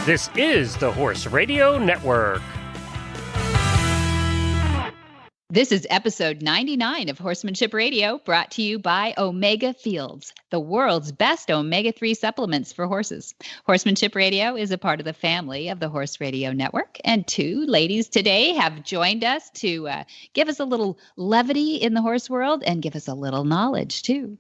This is the Horse Radio Network. This is episode 99 of Horsemanship Radio, brought to you by Omega Fields, the world's best omega-3 supplements for horses. Horsemanship Radio is a part of the family of the Horse Radio Network, and two ladies today have joined us to give us a little levity in the horse world and give us a little knowledge, too.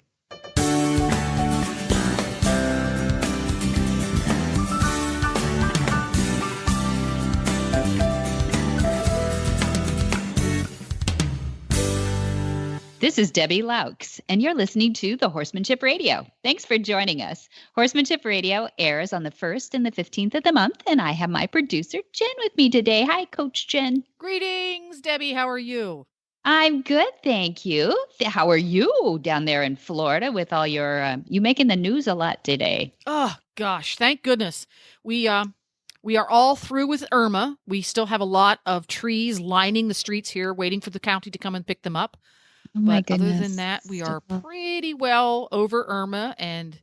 This is Debbie Laux, and you're listening to the Horsemanship Radio. Thanks for joining us. Horsemanship Radio airs on the 1st and the 15th of the month, and I have my producer, Jen, with me today. Hi, Coach Jen. Greetings, Debbie. How are you? I'm good, thank you. How are you down there in Florida with all your, you making the news a lot today? Oh, gosh. Thank goodness. We are all through with Irma. We still have a lot of trees lining the streets here, waiting for the county to come and pick them up. Oh my But goodness. other than that, we are pretty well over Irma and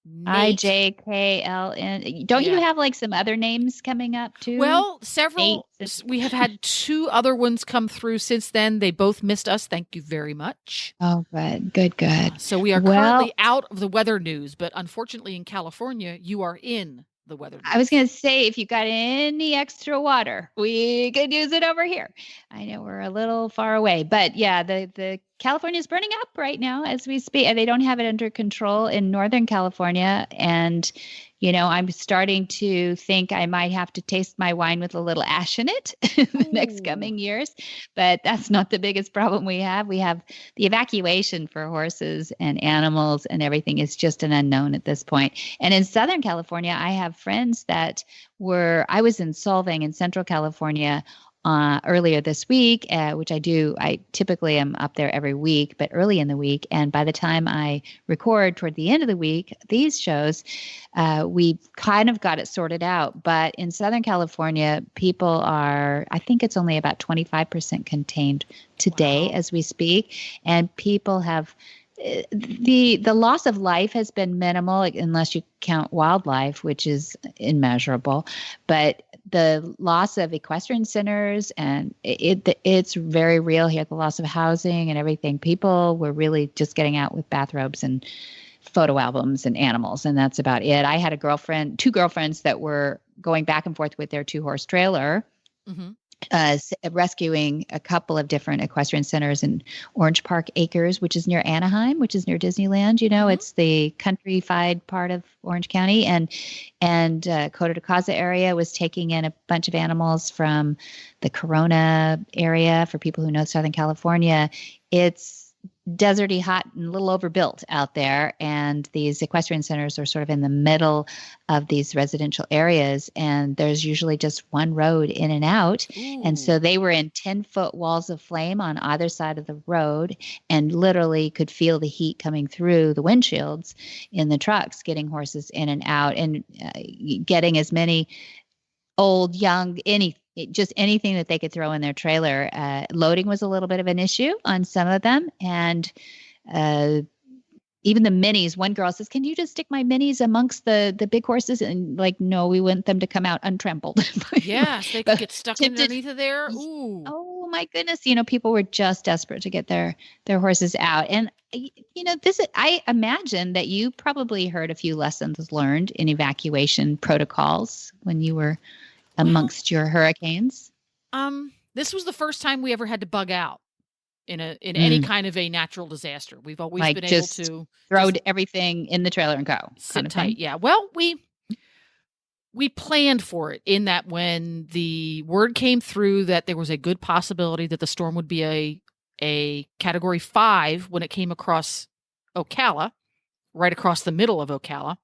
Nate. IJKLN. Don't you Yeah. have like some other names coming up too? Well, several. We have had two other ones come through since then. They both missed us. Thank you very much. Oh, good. So we are Well- currently out of the weather news, but unfortunately in California, you are in the weather news. I was going to say, if you got any extra water, we could use it over here. I know we're a little far away, but yeah, the California is burning up right now as we speak. And they don't have it under control in Northern California. And, you know, I'm starting to think I might have to taste my wine with a little ash in it in the next coming years. But that's not the biggest problem we have. We have the evacuation for horses and animals and everything is just an unknown at this point. And in Southern California, I have friends that I was in Solvang in Central California earlier this week, which I typically am up there every week, but early in the week. And by the time I record toward the end of the week, these shows, we kind of got it sorted out. But in Southern California, I think it's only about 25% contained today as we speak. And people have, the loss of life has been minimal, unless you count wildlife, which is immeasurable. But the loss of equestrian centers, and it's very real here, the loss of housing and everything. People were really just getting out with bathrobes and photo albums and animals, and that's about it. I had two girlfriends that were going back and forth with their 2-horse trailer, rescuing a couple of different equestrian centers in Orange Park Acres, which is near Anaheim, which is near Disneyland. You know, it's the countrified part of Orange County, and Coto de Caza area was taking in a bunch of animals from the Corona area. For people who know Southern California, it's deserty, hot, and a little overbuilt out there. And these equestrian centers are sort of in the middle of these residential areas. And there's usually just one road in and out. Ooh. And so they were in 10-foot walls of flame on either side of the road and literally could feel the heat coming through the windshields in the trucks, getting horses in and out and getting as many old, young, just anything that they could throw in their trailer. Loading was a little bit of an issue on some of them. And even the minis, one girl says, "Can you just stick my minis amongst the big horses?" And like, no, we want them to come out untrampled. Yes, they could get stuck underneath of there. Ooh. Oh my goodness. You know, people were just desperate to get their horses out. And, you know, I imagine that you probably heard a few lessons learned in evacuation protocols when you were amongst your hurricanes. This was the first time we ever had to bug out in any kind of a natural disaster. We've always been able to throw everything in the trailer and go. Sit tight. Yeah. Well, we planned for it in that when the word came through that there was a good possibility that the storm would be a Category 5 when it came across Ocala, right across the middle of Ocala.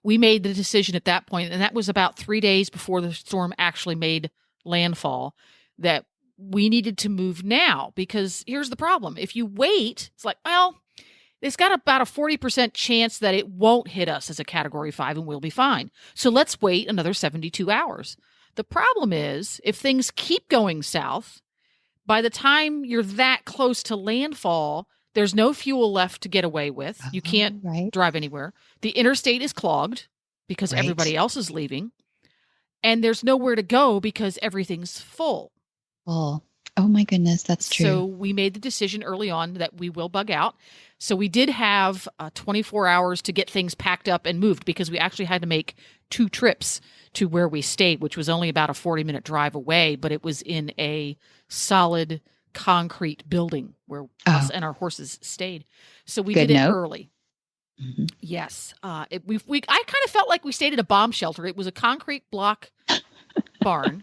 We made the decision at that point, and that was about 3 days before the storm actually made landfall, that we needed to move now, because here's the problem. If you wait, it's like, well, it's got about a 40% chance that it won't hit us as a Category 5 and we'll be fine. So let's wait another 72 hours. The problem is, if things keep going south, by the time you're that close to landfall, there's no fuel left to get away with. You can't drive anywhere. The interstate is clogged because everybody else is leaving. and there's nowhere to go because everything's full. Oh my goodness, that's true. So we made the decision early on that we will bug out. So we did have 24 hours to get things packed up and moved, because we actually had to make 2 trips to where we stayed, which was only about a 40-minute drive away, but it was in a solid concrete building where us and our horses stayed. So we did it early. Mm-hmm. Yes. I kind of felt like we stayed at a bomb shelter. It was a concrete block barn,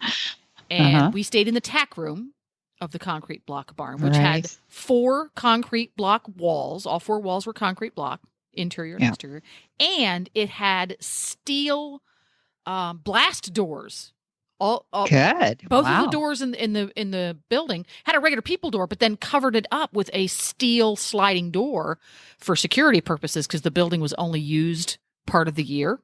and we stayed in the tack room of the concrete block barn, which had 4 concrete block walls. All 4 walls were concrete block, interior and exterior. And it had steel blast doors. Good. Both of the doors in the building had a regular people door, but then covered it up with a steel sliding door for security purposes, because the building was only used part of the year,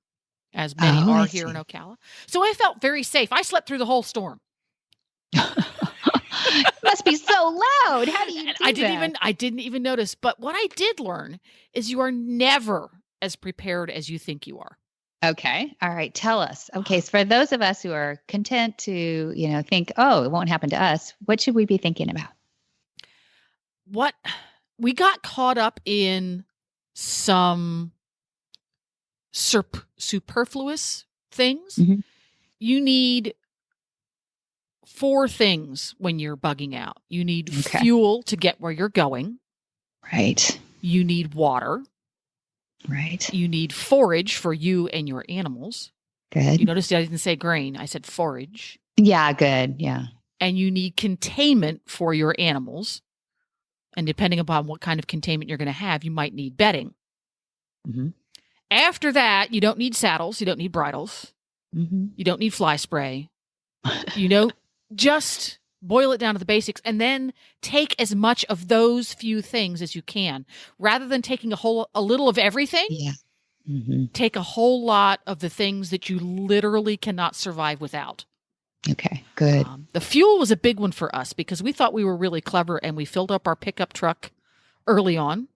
as many are here in Ocala. So I felt very safe. I slept through the whole storm. It must be so loud. How do you do that? I didn't even notice. But what I did learn is you are never as prepared as you think you are. Okay. All right. Tell us. Okay. So for those of us who are content to, think, oh, it won't happen to us, what should we be thinking about? What we got caught up in some superfluous things. Mm-hmm. You need 4 things when you're bugging out. You need fuel to get where you're going. Right. You need water. Right. You need forage for you and your animals. Good. You noticed I didn't say grain. I said forage. Yeah, good. Yeah. And you need containment for your animals. And depending upon what kind of containment you're going to have, you might need bedding. Mm-hmm. After that, you don't need saddles. You don't need bridles. Mm-hmm. You don't need fly spray. Just boil it down to the basics, and then take as much of those few things as you can. Rather than taking a little of everything, take a whole lot of the things that you literally cannot survive without. Okay, good. The fuel was a big one for us because we thought we were really clever, and we filled up our pickup truck early on.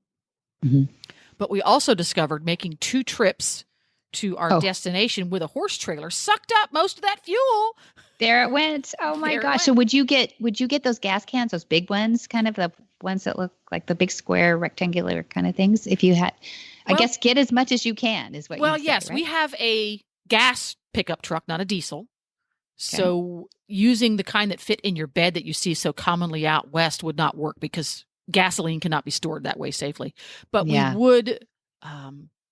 Mm-hmm. But we also discovered making 2 trips to our destination with a horse trailer sucked up most of that fuel. There it went. Oh my gosh. So would you get those gas cans, those big ones, kind of the ones that look like the big square rectangular kind of things? If you had, I guess, get as much as you can is what you say. Well, yes, right? We have a gas pickup truck, not a diesel. Okay. So using the kind that fit in your bed that you see so commonly out west would not work, because gasoline cannot be stored that way safely. But we would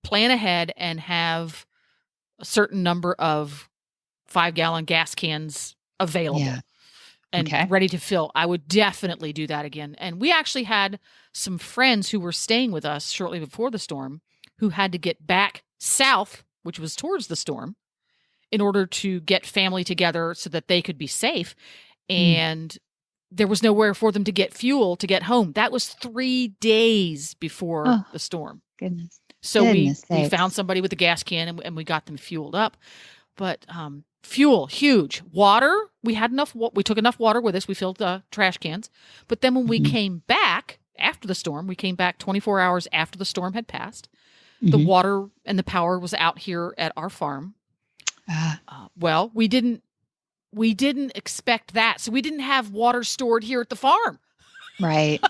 plan ahead and have a certain number of 5-gallon gas cans available and ready to fill. I would definitely do that again. And we actually had some friends who were staying with us shortly before the storm who had to get back south, which was towards the storm, in order to get family together so that they could be safe. And there was nowhere for them to get fuel to get home. That was 3 days before the storm. Goodness. So we found somebody with a gas can and we got them fueled up. But fuel, huge. Water, we had enough. We took enough water with us. We filled the trash cans. But then when we came back after the storm, we came back 24 hours after the storm had passed. The water and the power was out here at our farm. Well, we didn't expect that. So we didn't have water stored here at the farm. Right.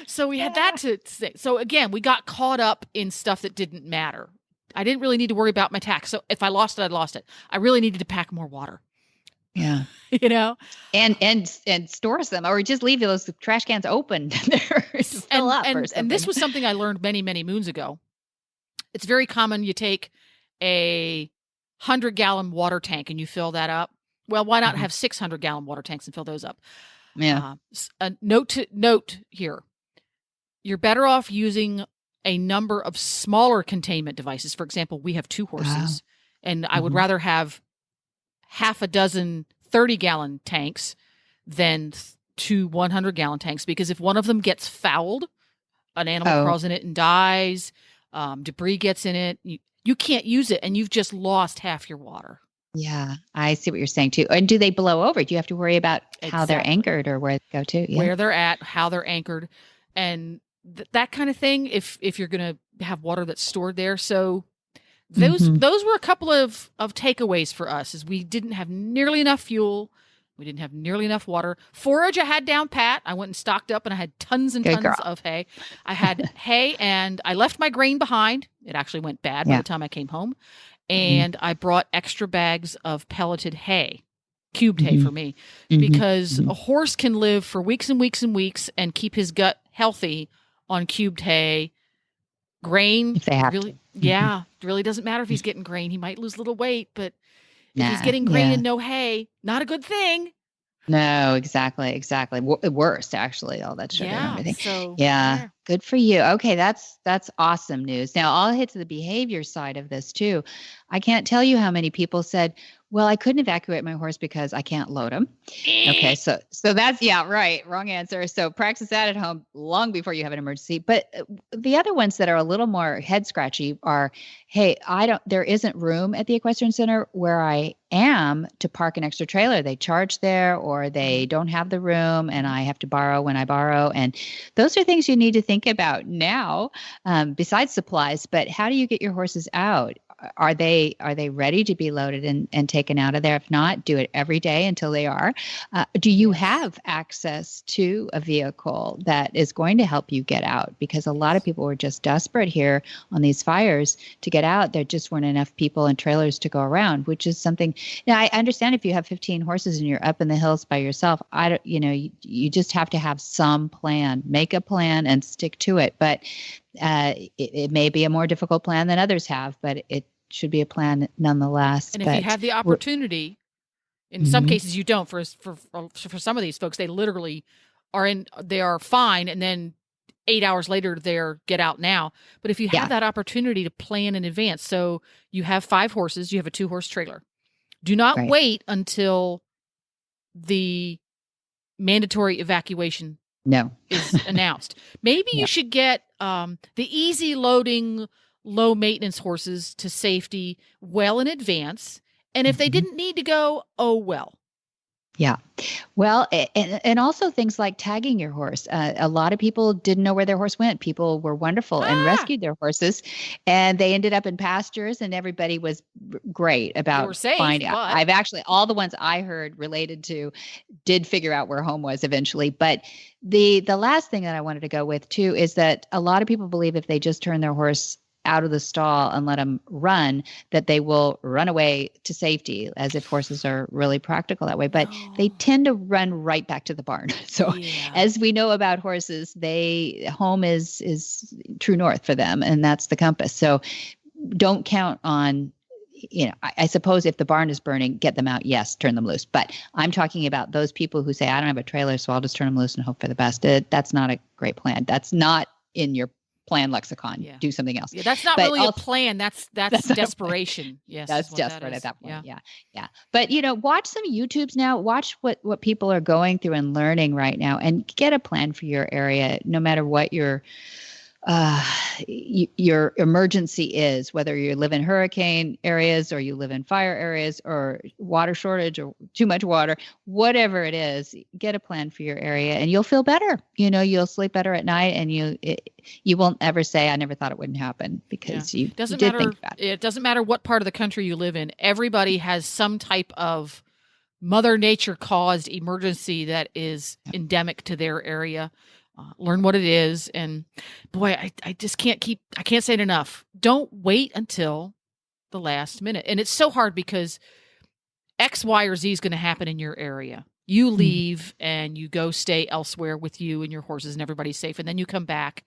So we had that to say. So again, we got caught up in stuff that didn't matter. I didn't really need to worry about my tax. So if I lost it, I'd lost it. I really needed to pack more water. Yeah. And store them, or just leave those trash cans open there to fill up or something. And this was something I learned many, many moons ago. It's very common. You take a 100-gallon water tank and you fill that up. Well, why not have 600-gallon water tanks and fill those up? Yeah. A note here. You're better off using a number of smaller containment devices. For example, we have 2 horses, and I would rather have half a dozen 30-gallon tanks than 2 100-gallon tanks, because if one of them gets fouled, an animal crawls in it and dies, debris gets in it, you can't use it, and you've just lost half your water. Yeah, I see what you're saying too. And do they blow over? Do you have to worry about how they're anchored or where they go to? Yeah. Where they're at, how they're anchored, and that kind of thing, if you're going to have water that's stored there. So those were a couple of takeaways for us, is we didn't have nearly enough fuel. We didn't have nearly enough water. Forage I had down pat. I went and stocked up, and I had tons and tons of hay. I had hay, and I left my grain behind. It actually went bad by the time I came home. And I brought extra bags of pelleted hay, cubed hay for me, because a horse can live for weeks and weeks and weeks and keep his gut healthy on cubed hay. Grain, if they have really, to. it really doesn't matter if he's getting grain. He might lose a little weight, but if he's getting grain and no hay, not a good thing. No, exactly. Worst, actually, all that sugar and everything. So, good for you. Okay, that's awesome news. Now, I'll hit to the behavior side of this too. I can't tell you how many people said, well, I couldn't evacuate my horse because I can't load him. Okay, so that's, right, wrong answer. So practice that at home long before you have an emergency. But the other ones that are a little more head scratchy are, hey, there isn't room at the equestrian center where I am to park an extra trailer. They charge there, or they don't have the room, and I have to borrow when I borrow. And those are things you need to think about now, besides supplies. But how do you get your horses out? Are they ready to be loaded and taken out of there? If not, do it every day until they are. Do you have access to a vehicle that is going to help you get out? Because a lot of people were just desperate here on these fires to get out. There just weren't enough people and trailers to go around, which is something. Now, I understand if you have 15 horses and you're up in the hills by yourself, you just have to have some plan. Make a plan and stick to it. But it may be a more difficult plan than others have, but it should be a plan nonetheless. And if you have the opportunity, in some cases you don't. For some of these folks, they literally they are fine, and then 8 hours later they're get out now. But if you have that opportunity to plan in advance, so you have 5 horses, you have a 2-horse trailer. Do not wait until the mandatory evacuation is announced. Maybe you should get the easy loading, low maintenance horses to safety well in advance. And if they didn't need to go, oh well. Yeah. Well, and also things like tagging your horse. A lot of people didn't know where their horse went. People were wonderful and rescued their horses, and they ended up in pastures, and everybody was great about finding out. I've actually, all the ones I heard related to did figure out where home was eventually. But the last thing that I wanted to go with too is that a lot of people believe if they just turn their horse out of the stall and let them run, that they will run away to safety, as if horses are really practical that way. But they tend to run right back to the barn. So as we know about horses, home is true north for them, and that's the compass. So don't count on, I suppose if the barn is burning, get them out. Yes, turn them loose. But I'm talking about those people who say, I don't have a trailer, so I'll just turn them loose and hope for the best. That's not a great plan. That's not in your plan lexicon. Do something else. That's not really a plan. That's desperation. Yes, that's desperate at that point. Yeah. But watch some YouTubes now. Watch what people are going through and learning right now, and get a plan for your area, no matter what your emergency is, whether you live in hurricane areas or you live in fire areas or water shortage or too much water, whatever it is, get a plan for your area and you'll feel better. You'll sleep better at night, and you won't ever say, I never thought it wouldn't happen, because you did think about it. It doesn't matter what part of the country you live in. Everybody has some type of Mother Nature caused emergency that is endemic to their area. Learn what it is. And boy, I just can't say it enough. Don't wait until the last minute. And it's so hard because X, Y, or Z is going to happen in your area. You leave and you go stay elsewhere with you and your horses, and everybody's safe. And then you come back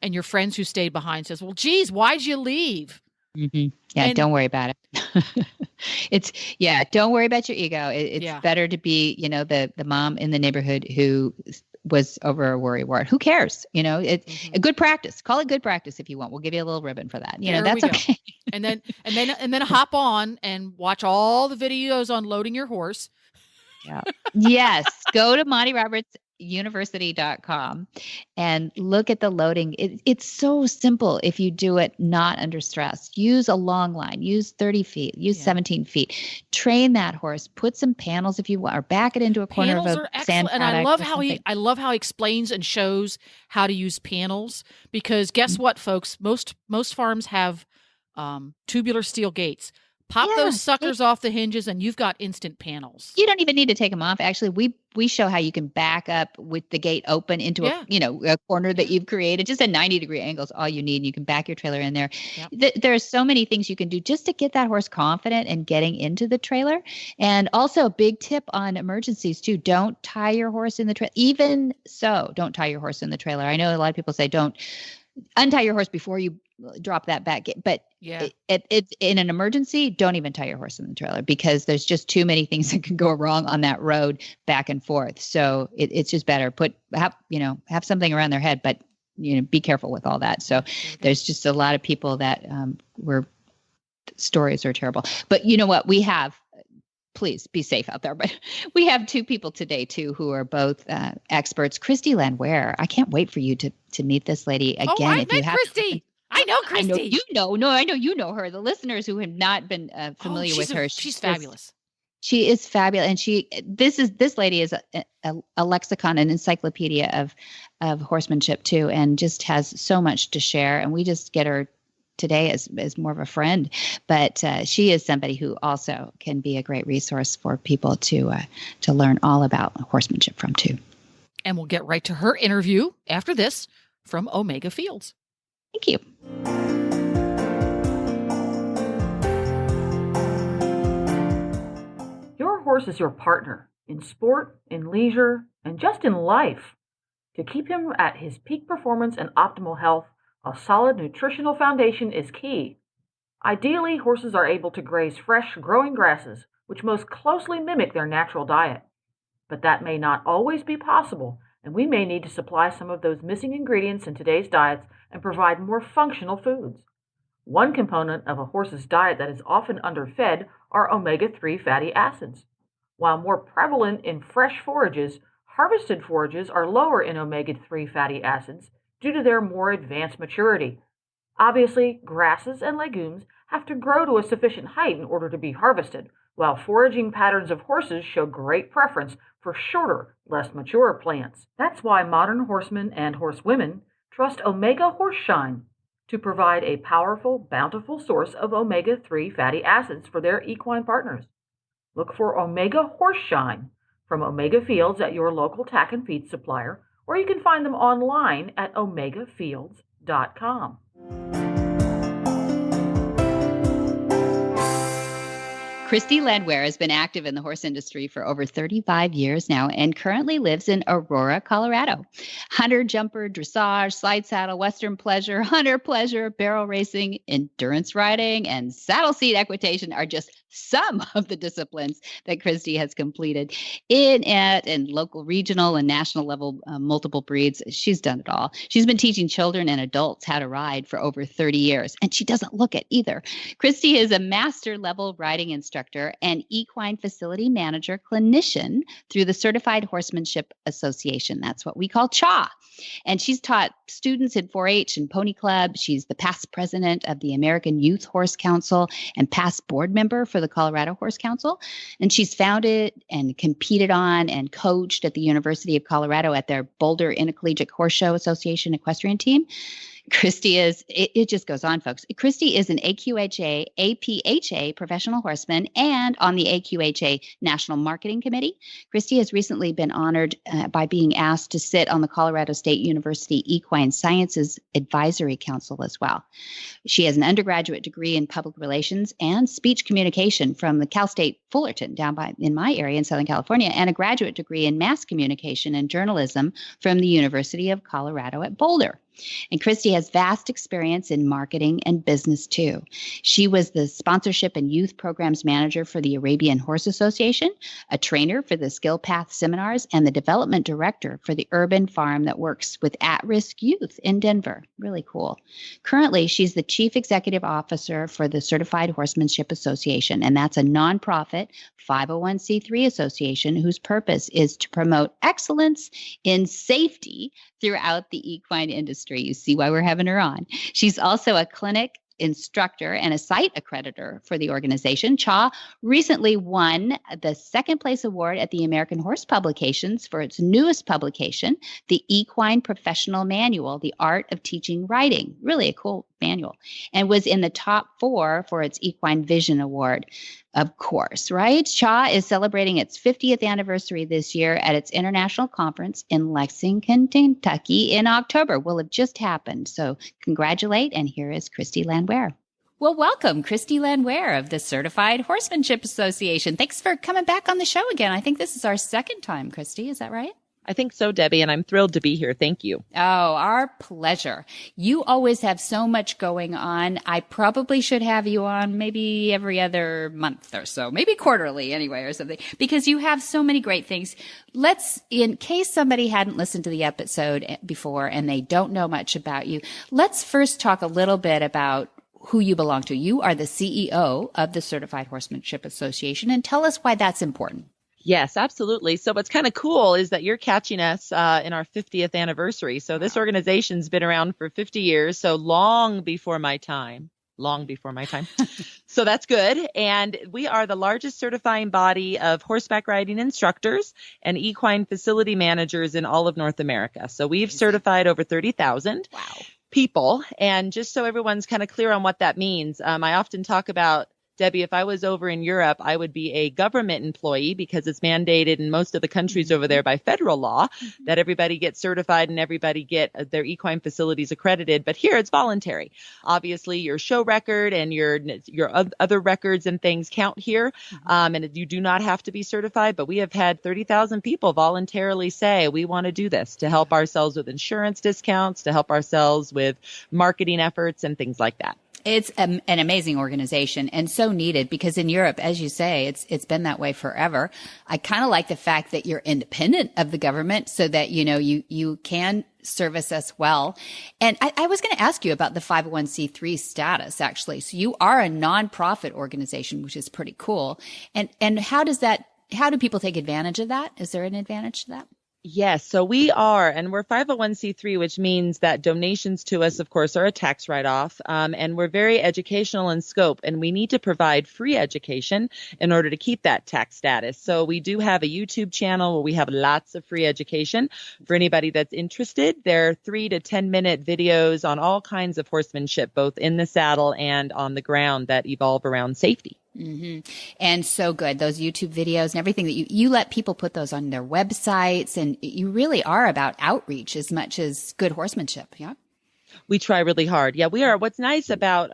and your friends who stayed behind says, well, geez, why'd you leave? Yeah, don't worry about it. Don't worry about your ego. It's better to be, the mom in the neighborhood who was over a worry wart. Who cares? It's a good practice. Call it good practice if you want. We'll give you a little ribbon for that. That's okay. and then hop on and watch all the videos on loading your horse. Yeah. Yes. Go to MontyRobertsUniversity.com and look at the loading. It's so simple if you do it not under stress. Use a long line. Use 30 feet. Use 17 feet. Train that horse. Put some panels if you want, or back it into a corner panels of a are excellent. sand And I love how he explains and shows how to use panels, because guess what, folks? Most farms have tubular steel gates. Pop Yeah, those suckers off the hinges and you've got instant panels. You don't even need to take them off. Actually, we show how you can back up with the gate open into a corner that you've created. Just a 90-degree angle is all you need. And you can back your trailer in there. Yep. There are so many things you can do just to get that horse confident and getting into the trailer. And also a big tip on emergencies too. Don't tie your horse in the trailer. Even so, don't tie your horse in the trailer. I know a lot of people say don't untie your horse before you drop that back gate. But it's in an emergency, don't even tie your horse in the trailer because there's just too many things that can go wrong on that road back and forth. So it's just better have something around their head, but be careful with all that. So there's just a lot of people that where stories are terrible. But you know what? We have. Please be safe out there. But we have two people today, too, who are both experts. Christy Landwehr. I can't wait for you to meet this lady again. Oh, I met Christy. I know Christy. I know you know her. The listeners who have not been familiar with her. She's fabulous. She is fabulous. And this lady is a lexicon, an encyclopedia of horsemanship, too, and just has so much to share. And we just get her today as more of a friend, but she is somebody who also can be a great resource for people to learn all about horsemanship from too. And we'll get right to her interview after this from Omega Fields. Thank you. Your horse is your partner in sport, in leisure, and just in life. To keep him at his peak performance and optimal health, a solid nutritional foundation is key. Ideally, horses are able to graze fresh, growing grasses, which most closely mimic their natural diet. But that may not always be possible, and we may need to supply some of those missing ingredients in today's diets and provide more functional foods. One component of a horse's diet that is often underfed are omega-3 fatty acids. While more prevalent in fresh forages, harvested forages are lower in omega-3 fatty acids due to their more advanced maturity. Obviously, grasses and legumes have to grow to a sufficient height in order to be harvested, while foraging patterns of horses show great preference for shorter, less mature plants. That's why modern horsemen and horsewomen trust Omega Horseshine to provide a powerful, bountiful source of omega-3 fatty acids for their equine partners. Look for Omega Horseshine from Omega Fields at your local tack and feed supplier, or you can find them online at omegafields.com. Christy Landwehr has been active in the horse industry for over 35 years now and currently lives in Aurora, Colorado. Hunter, jumper, dressage, slide saddle, western pleasure, hunter pleasure, barrel racing, endurance riding, and saddle seat equitation are just some of the disciplines that Christy has completed at and local, regional, and national level multiple breeds. She's done it all. She's been teaching children and adults how to ride for over 30 years, and she doesn't look it either. Christy is a master level riding instructor and equine facility manager clinician through the Certified Horsemanship Association. That's what we call CHA. And she's taught students in 4-H and Pony Club. She's the past president of the American Youth Horse Council and past board member for the Colorado Horse Council. And she's founded and competed on and coached at the University of Colorado at their Boulder Intercollegiate Horse Show Association equestrian team. Christy is, it just goes on, folks. Christy is an AQHA, APHA professional horseman and on the AQHA National Marketing Committee. Christy has recently been honored by being asked to sit on the Colorado State University Equine Sciences Advisory Council as well. She has an undergraduate degree in public relations and speech communication from the Cal State Fullerton down in my area in Southern California, and a graduate degree in mass communication and journalism from the University of Colorado at Boulder. And Christy has vast experience in marketing and business too. She was the sponsorship and youth programs manager for the Arabian Horse Association, a trainer for the Skill Path seminars, and the development director for the urban farm that works with at-risk youth in Denver. Really cool. Currently, she's the chief executive officer for the Certified Horsemanship Association, and that's a nonprofit 501c3 association whose purpose is to promote excellence in safety throughout the equine industry. You see why we're having her on. She's also a clinic instructor and a site accreditor for the organization. Cha recently won the second place award at the American Horse Publications for its newest publication, the Equine Professional Manual, The Art of Teaching Riding. Really a cool manual. And was in the top 4 for its Equine Vision Award. Of course, right? Cha is celebrating its 50th anniversary this year at its international conference in Lexington, Kentucky in October. Will have just happened. So congratulate. And here is Christy Landwehr. Well, welcome, Christy Landwehr of the Certified Horsemanship Association. Thanks for coming back on the show again. I think this is our second time, Christy. Is that right? I think so, Debbie, and I'm thrilled to be here. Thank you. Oh, our pleasure. You always have so much going on. I probably should have you on maybe every other month or so, maybe quarterly anyway or something, because you have so many great things. In case somebody hadn't listened to the episode before and they don't know much about you, let's first talk a little bit about who you belong to. You are the CEO of the Certified Horsemanship Association, and tell us why that's important. Yes, absolutely. So what's kind of cool is that you're catching us in our 50th anniversary. So this organization's been around for 50 years, so long before my time. So that's good. And we are the largest certifying body of horseback riding instructors and equine facility managers in all of North America. So we've certified over 30,000. Wow. People. And just so everyone's kind of clear on what that means, I often talk about, Debbie, if I was over in Europe, I would be a government employee because it's mandated in most of the countries over there by federal law that everybody gets certified and everybody get their equine facilities accredited. But here it's voluntary. Obviously, your show record and your other records and things count here. And you do not have to be certified. But we have had 30,000 people voluntarily say, we want to do this to help ourselves with insurance discounts, to help ourselves with marketing efforts and things like that. It's an amazing organization and so needed because in Europe, as you say, it's been that way forever. I kind of like the fact that you're independent of the government so that, you can service us well. And I was going to ask you about the 501c3 status, actually. So you are a nonprofit organization, which is pretty cool. And how do people take advantage of that? Is there an advantage to that? Yes. So we are, and we're 501c3, which means that donations to us, of course, are a tax write-off. And we're very educational in scope, and we need to provide free education in order to keep that tax status. So we do have a YouTube channel where we have lots of free education for anybody that's interested. There are 3 to 10 minute videos on all kinds of horsemanship, both in the saddle and on the ground that evolve around safety. Mm-hmm. And so good. Those YouTube videos and everything that you let people put those on their websites, and you really are about outreach as much as good horsemanship. Yeah. We try really hard. Yeah, we are. What's nice about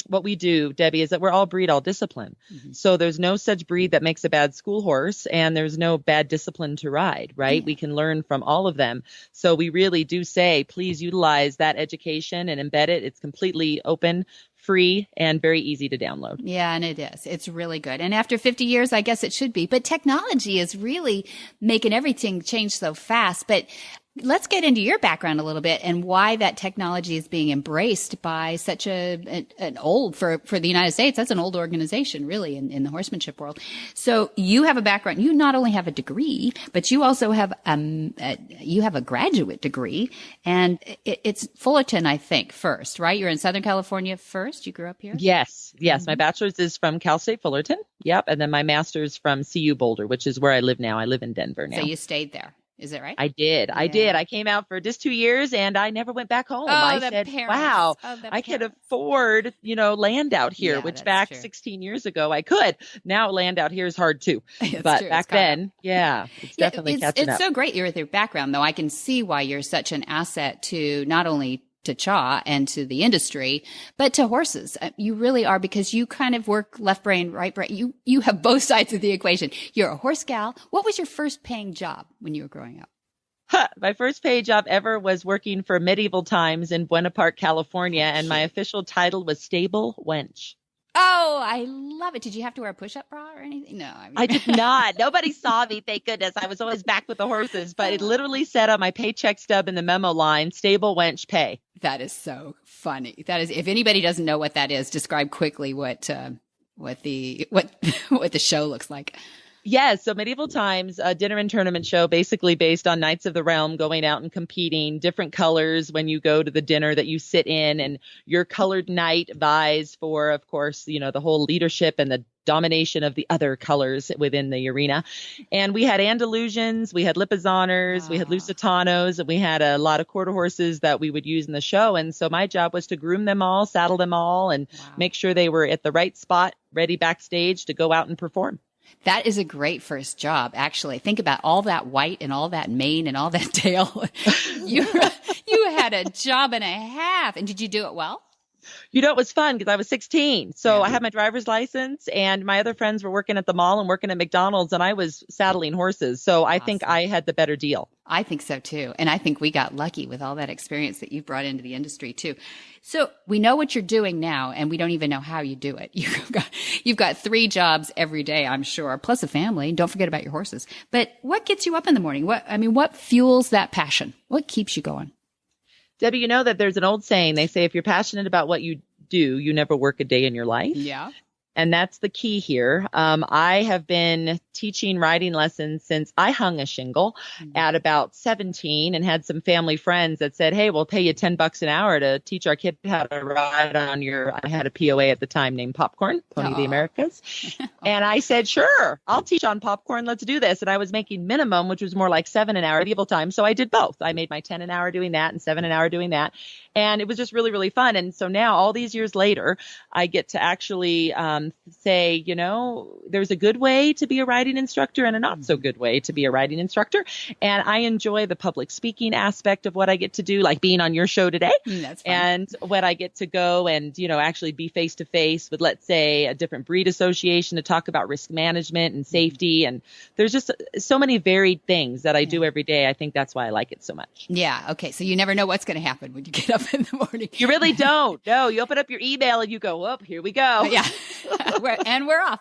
what we do, Debbie, is that we're all breed, all discipline. Mm-hmm. So there's no such breed that makes a bad school horse, and there's no bad discipline to ride, right? Yeah. We can learn from all of them. So we really do say, please utilize that education and embed it. It's completely open, free, and very easy to download. Yeah, and it is. It's really good. And after 50 years, I guess it should be. But technology is really making everything change so fast. But let's get into your background a little bit and why that technology is being embraced by such an old, for the United States, that's an old organization, really, in the horsemanship world. So you have a background. You not only have a degree, but you also have a graduate degree. And it's Fullerton, I think, first, right? You're in Southern California first. You grew up here? Yes. Mm-hmm. My bachelor's is from Cal State Fullerton. Yep. And then my master's from CU Boulder, which is where I live now. I live in Denver now. So you stayed there. Is it right? I did. Yeah. I came out for just 2 years and I never went back home. I said, wow, I could afford, land out here, which back 16 years ago I could. Now land out here is hard too. But true. Back then, it's definitely catching up. It's so great you're with your background though. I can see why you're such an asset to not only to Cha and to the industry, but to horses. You really are, because you kind of work left brain, right brain. You have both sides of the equation. You're a horse gal. What was your first paying job when you were growing up? My first paid job ever was working for Medieval Times in Buena Park, California, and my official title was stable wench. Oh, I love it. Did you have to wear a push-up bra or anything? No. I did not. Nobody saw me, thank goodness. I was always back with the horses, but it literally said on my paycheck stub in the memo line, stable wench pay. That is so funny. That is, if anybody doesn't know what that is, describe quickly what the show looks like. Yes. So Medieval Times, a dinner and tournament show, basically based on Knights of the Realm going out and competing, different colors when you go to the dinner that you sit in, and your colored knight vies for, of course, the whole leadership and the domination of the other colors within the arena. And we had Andalusians, we had Lipizaners, we had Lusitanos, and we had a lot of quarter horses that we would use in the show. And so my job was to groom them all, saddle them all, and make sure they were at the right spot, ready backstage to go out and perform. That is a great first job, actually. Think about all that white and all that mane and all that tail. You had a job and a half. And did you do it well? It was fun because I was 16. So I had my driver's license, and my other friends were working at the mall and working at McDonald's, and I was saddling horses. So I think I had the better deal. I think so too. And I think we got lucky with all that experience that you've brought into the industry too. So we know what you're doing now, and we don't even know how you do it. You've got 3 jobs every day, I'm sure, plus a family. Don't forget about your horses. But what gets you up in the morning? What fuels that passion? What keeps you going? Debbie, you know that there's an old saying. They say, if you're passionate about what you do, you never work a day in your life. Yeah. And that's the key here. I have been teaching riding lessons since I hung a shingle at about 17, and had some family friends that said, hey, we'll pay you $10 an hour to teach our kid how to ride on I had a POA at the time named Popcorn, Pony of the Americas. And I said, sure, I'll teach on Popcorn. Let's do this. And I was making minimum, which was more like $7 an hour at Medieval Time. So I did both. I made my 10 an hour doing that and 7 an hour doing that. And it was just really, really fun. And so now, all these years later, I get to actually say, there's a good way to be a riding instructor and a not so good way to be a riding instructor. And I enjoy the public speaking aspect of what I get to do, like being on your show today. That's fun. And when I get to go and, actually be face to face with, let's say, a different breed association to talk about risk management and safety. And there's just so many varied things that I do every day. I think that's why I like it so much. Yeah. Okay. So you never know what's going to happen when you get up in the morning. You really don't. No, you open up your email and you go, oh, here we go. Yeah. we're off.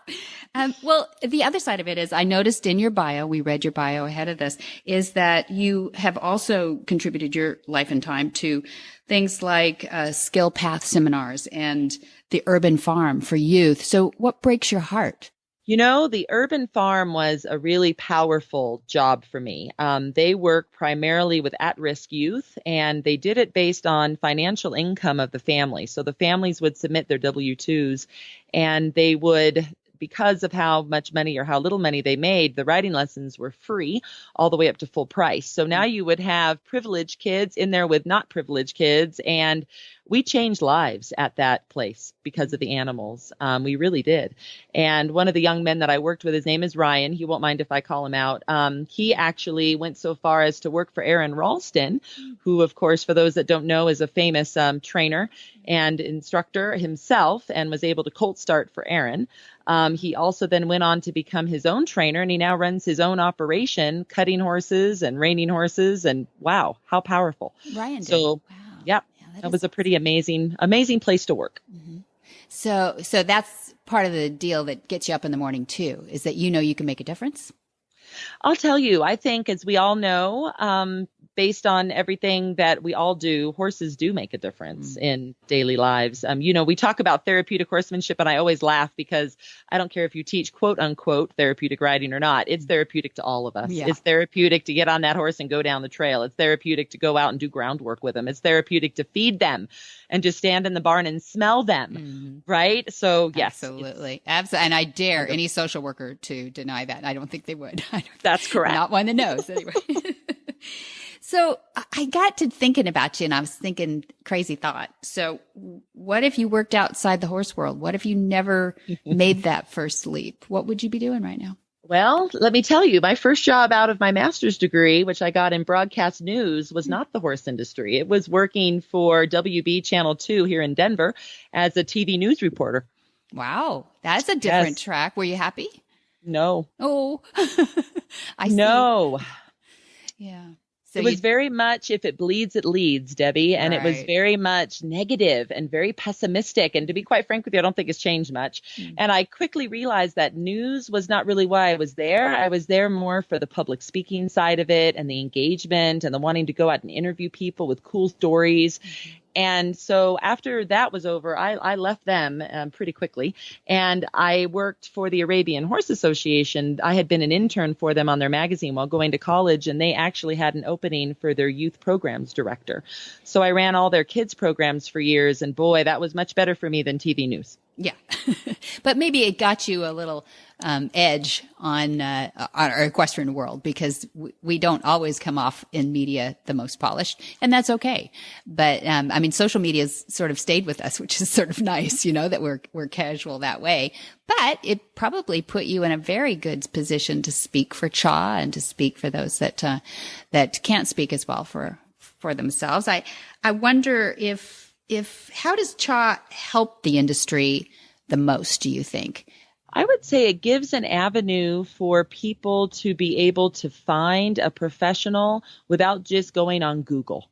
Well, the other side of it is, I noticed in your bio, we read your bio ahead of this, is that you have also contributed your life and time to things like skill path seminars and the urban farm for youth. So what breaks your heart? The urban farm was a really powerful job for me. They work primarily with at-risk youth, and they did it based on financial income of the family. So the families would submit their W-2s, and they would, because of how much money or how little money they made, the riding lessons were free all the way up to full price. So now you would have privileged kids in there with not privileged kids, and we changed lives at that place because of the animals. We really did. And one of the young men that I worked with, his name is Ryan. He won't mind if I call him out. He actually went so far as to work for Aaron Ralston, who, of course, for those that don't know, is a famous trainer and instructor himself, and was able to colt start for Aaron. He also then went on to become his own trainer, and he now runs his own operation, cutting horses and reining horses. And wow, how powerful. Ryan did. So, wow. Yep. That was a pretty amazing place to work. Mm-hmm. So that's part of the deal that gets you up in the morning too, is that you can make a difference? I'll tell you, I think, as we all know, based on everything that we all do, horses do make a difference in daily lives. We talk about therapeutic horsemanship, and I always laugh because I don't care if you teach quote unquote therapeutic riding or not. It's therapeutic to all of us. Yeah. It's therapeutic to get on that horse and go down the trail. It's therapeutic to go out and do groundwork with them. It's therapeutic to feed them and just stand in the barn and smell them. Right? So yes. Absolutely. Absolutely. And I dare any social worker to deny that. I don't think they would. That's correct. Not one that knows anyway. So I got to thinking about you, and I was thinking crazy thought. So what if you worked outside the horse world? What if you never made that first leap? What would you be doing right now? Well, let me tell you, my first job out of my master's degree, which I got in broadcast news, was not the horse industry. It was working for WB Channel 2 here in Denver as a TV news reporter. Wow. That's a different track. Were you happy? No. Oh, I see. No. Yeah. So it was very much, if it bleeds, it leads, Debbie. And it was very much negative and very pessimistic. And to be quite frank with you, I don't think it's changed much. And I quickly realized that news was not really why I was there. I was there more for the public speaking side of it and the engagement and the wanting to go out and interview people with cool stories. And so after that was over, I left them pretty quickly, and I worked for the Arabian Horse Association. I had been an intern for them on their magazine while going to college, and they actually had an opening for their youth programs director. So I ran all their kids programs for years, and boy, that was much better for me than TV news. Yeah. But maybe it got you a little edge on our equestrian world, because we don't always come off in media the most polished, and that's okay. But I mean, social media's sort of stayed with us, which is sort of nice, that we're casual that way. But it probably put you in a very good position to speak for CHA and to speak for those that can't speak as well for themselves. I wonder if how does CHA help the industry the most, do you think? I would say it gives an avenue for people to be able to find a professional without just going on Google.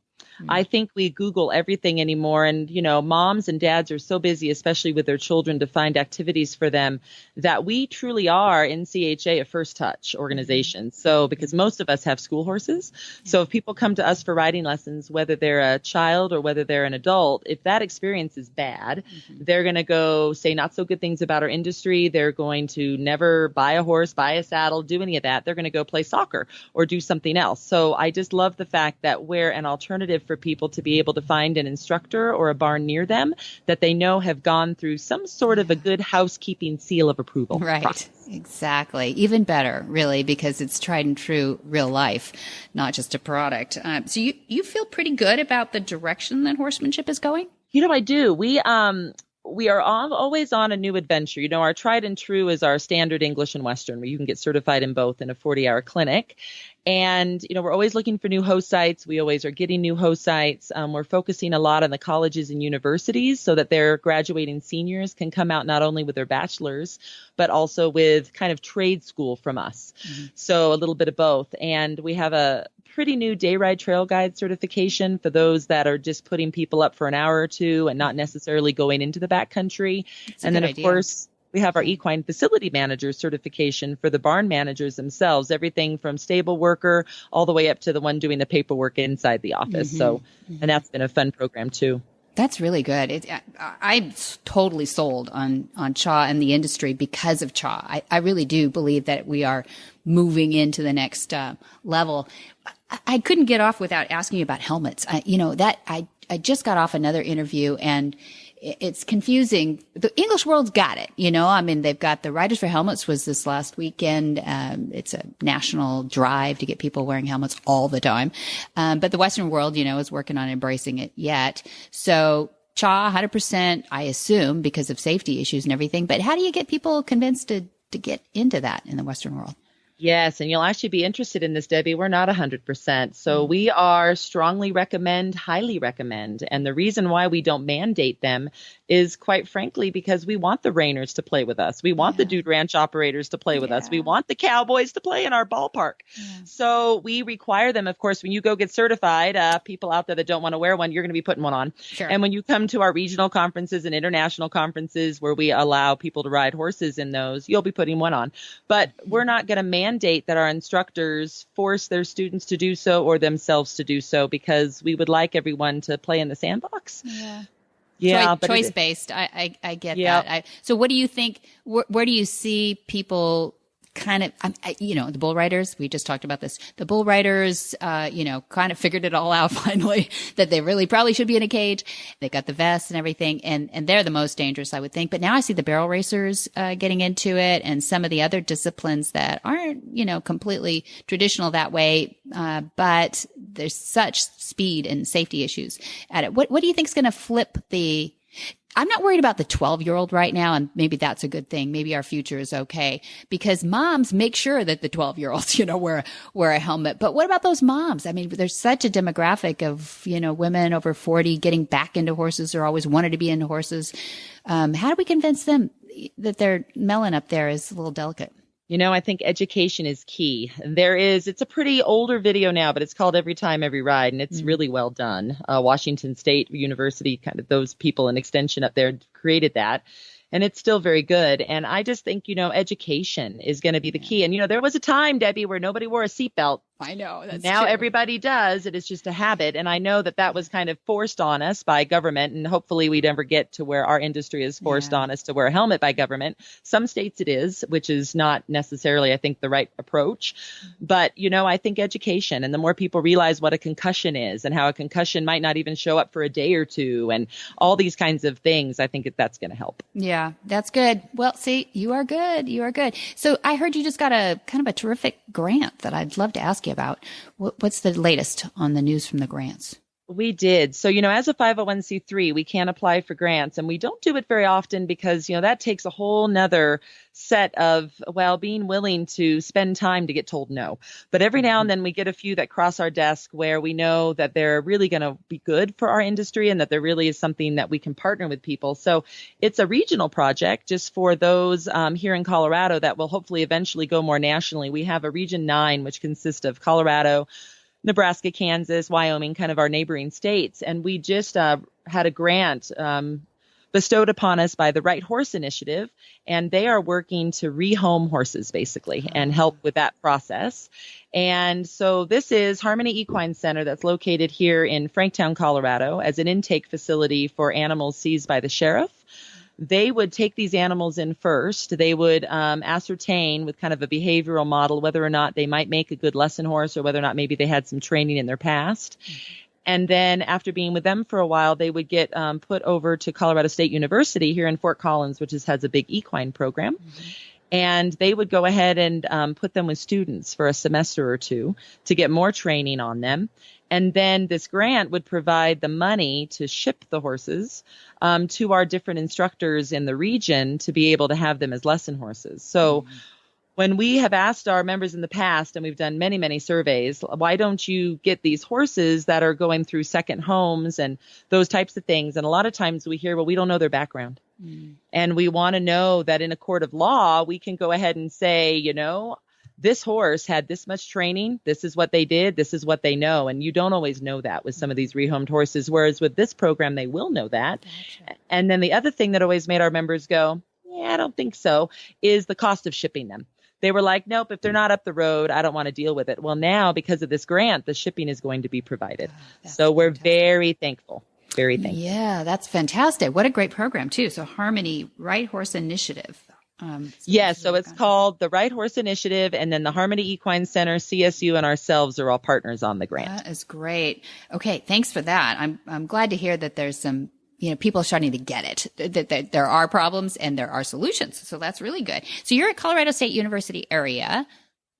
I think we Google everything anymore. And, moms and dads are so busy, especially with their children, to find activities for them, that we truly are NCHA a first touch organization. So because most of us have school horses. So if people come to us for riding lessons, whether they're a child or whether they're an adult, if that experience is bad, they're going to go say not so good things about our industry. They're going to never buy a horse, buy a saddle, do any of that. They're going to go play soccer or do something else. So I just love the fact that we're an alternative for people to be able to find an instructor or a barn near them that they know have gone through some sort of a good housekeeping seal of approval. Right. process. Exactly. Even better, really, because it's tried and true real life, not just a product. So you feel pretty good about the direction that horsemanship is going? I do. We are always on a new adventure. Our tried and true is our standard English and Western, where you can get certified in both in a 40-hour clinic. And, we're always looking for new host sites. We always are getting new host sites. We're focusing a lot on the colleges and universities so that their graduating seniors can come out not only with their bachelor's, but also with kind of trade school from us. So a little bit of both. And we have a pretty new day ride trail guide certification for those that are just putting people up for an hour or two and not necessarily going into the backcountry. And then, of course, we have our equine facility manager certification for the barn managers themselves, everything from stable worker all the way up to the one doing the paperwork inside the office. So, and that's been a fun program too. That's really good. I'm totally sold on CHA and the industry because of CHA. I really do believe that we are moving into the next level. I couldn't get off without asking you about helmets. I just got off another interview, and it's confusing. The English world's got it, they've got the Riders for Helmets was this last weekend. It's a national drive to get people wearing helmets all the time. But the Western world, is working on embracing it yet. So CHA 100%, I assume, because of safety issues and everything. But how do you get people convinced to get into that in the Western world? Yes, and you'll actually be interested in this, Debbie. We're not 100%. So we are strongly recommend, highly recommend. And the reason why we don't mandate them is, quite frankly, because we want the reiners to play with us. We want the dude ranch operators to play with us. We want the cowboys to play in our ballpark. So we require them. Of course, when you go get certified, people out there that don't want to wear one, you're going to be putting one on. Sure. And when you come to our regional conferences and international conferences where we allow people to ride horses in those, you'll be putting one on. But we're not going to mandate that our instructors force their students to do so or themselves to do so, because we would like everyone to play in the sandbox. Yeah, but choice based. I get that. So what do you think? Where do you see people kind of, the bull riders? We just talked about this. The bull riders, kind of figured it all out finally that they really probably should be in a cage. They got the vests and everything, and they're the most dangerous, I would think. But now I see the barrel racers getting into it, and some of the other disciplines that aren't, completely traditional that way. But there's such speed and safety issues at it. What do you think is going to flip the? I'm not worried about the 12-year-old right now, and maybe that's a good thing. Maybe our future is okay, because moms make sure that the 12-year-olds, wear a helmet. But what about those moms? I mean, there's such a demographic of, women over 40 getting back into horses or always wanted to be into horses. How do we convince them that their melon up there is a little delicate? I think education is key. It's a pretty older video now, but it's called Every Time, Every Ride, and it's really well done. Washington State University, kind of those people in extension up there created that. And it's still very good. And I just think, education is going to be the key. And, there was a time, Debbie, where nobody wore a seatbelt I know. That's now true. everybody does. It is just a habit. And I know that that was kind of forced on us by government. And hopefully we never get to where our industry is forced on us to wear a helmet by government. Some states it is, which is not necessarily, I think, the right approach. But, I think education, and the more people realize what a concussion is and how a concussion might not even show up for a day or two and all these kinds of things, I think that's going to help. Yeah, that's good. Well, see, you are good. You are good. So I heard you just got a kind of a terrific grant that I'd love to ask you about. What's the latest on the news from the grants? We did. So, as a 501c3, we can apply for grants, and we don't do it very often because, that takes a whole nother set of, being willing to spend time to get told no. But every now and then we get a few that cross our desk where we know that they're really going to be good for our industry and that there really is something that we can partner with people. So it's a regional project just for those here in Colorado that will hopefully eventually go more nationally. We have a Region 9, which consists of Colorado, Nebraska, Kansas, Wyoming, kind of our neighboring states. And we just had a grant bestowed upon us by the Right Horse Initiative. And they are working to rehome horses, basically, and help with that process. And so this is Harmony Equine Center that's located here in Franktown, Colorado, as an intake facility for animals seized by the sheriff. They would take these animals in first. They would ascertain with kind of a behavioral model whether or not they might make a good lesson horse or whether or not maybe they had some training in their past. And then after being with them for a while, they would get put over to Colorado State University here in Fort Collins, which has a big equine program. And they would go ahead and put them with students for a semester or two to get more training on them. And then this grant would provide the money to ship the horses to our different instructors in the region to be able to have them as lesson horses. So when we have asked our members in the past, and we've done many, many surveys, why don't you get these horses that are going through second homes and those types of things? And a lot of times we hear, well, we don't know their background. And we want to know that in a court of law, we can go ahead and say, this horse had this much training. This is what they did. This is what they know. And you don't always know that with some of these rehomed horses, whereas with this program, they will know that. Gotcha. And then the other thing that always made our members go, yeah, I don't think so, is the cost of shipping them. They were like, nope, if they're not up the road, I don't want to deal with it. Well, now, because of this grant, the shipping is going to be provided. So we're very thankful. Very thankful. Yeah, that's fantastic. What a great program, too. So Harmony Right Horse Initiative. So it's called the Right Horse Initiative, and then the Harmony Equine Center, CSU, and ourselves are all partners on the grant. That is great. Okay, thanks for that. I'm glad to hear that there's some people are starting to get it, that there are problems and there are solutions. So that's really good. So you're at Colorado State University area.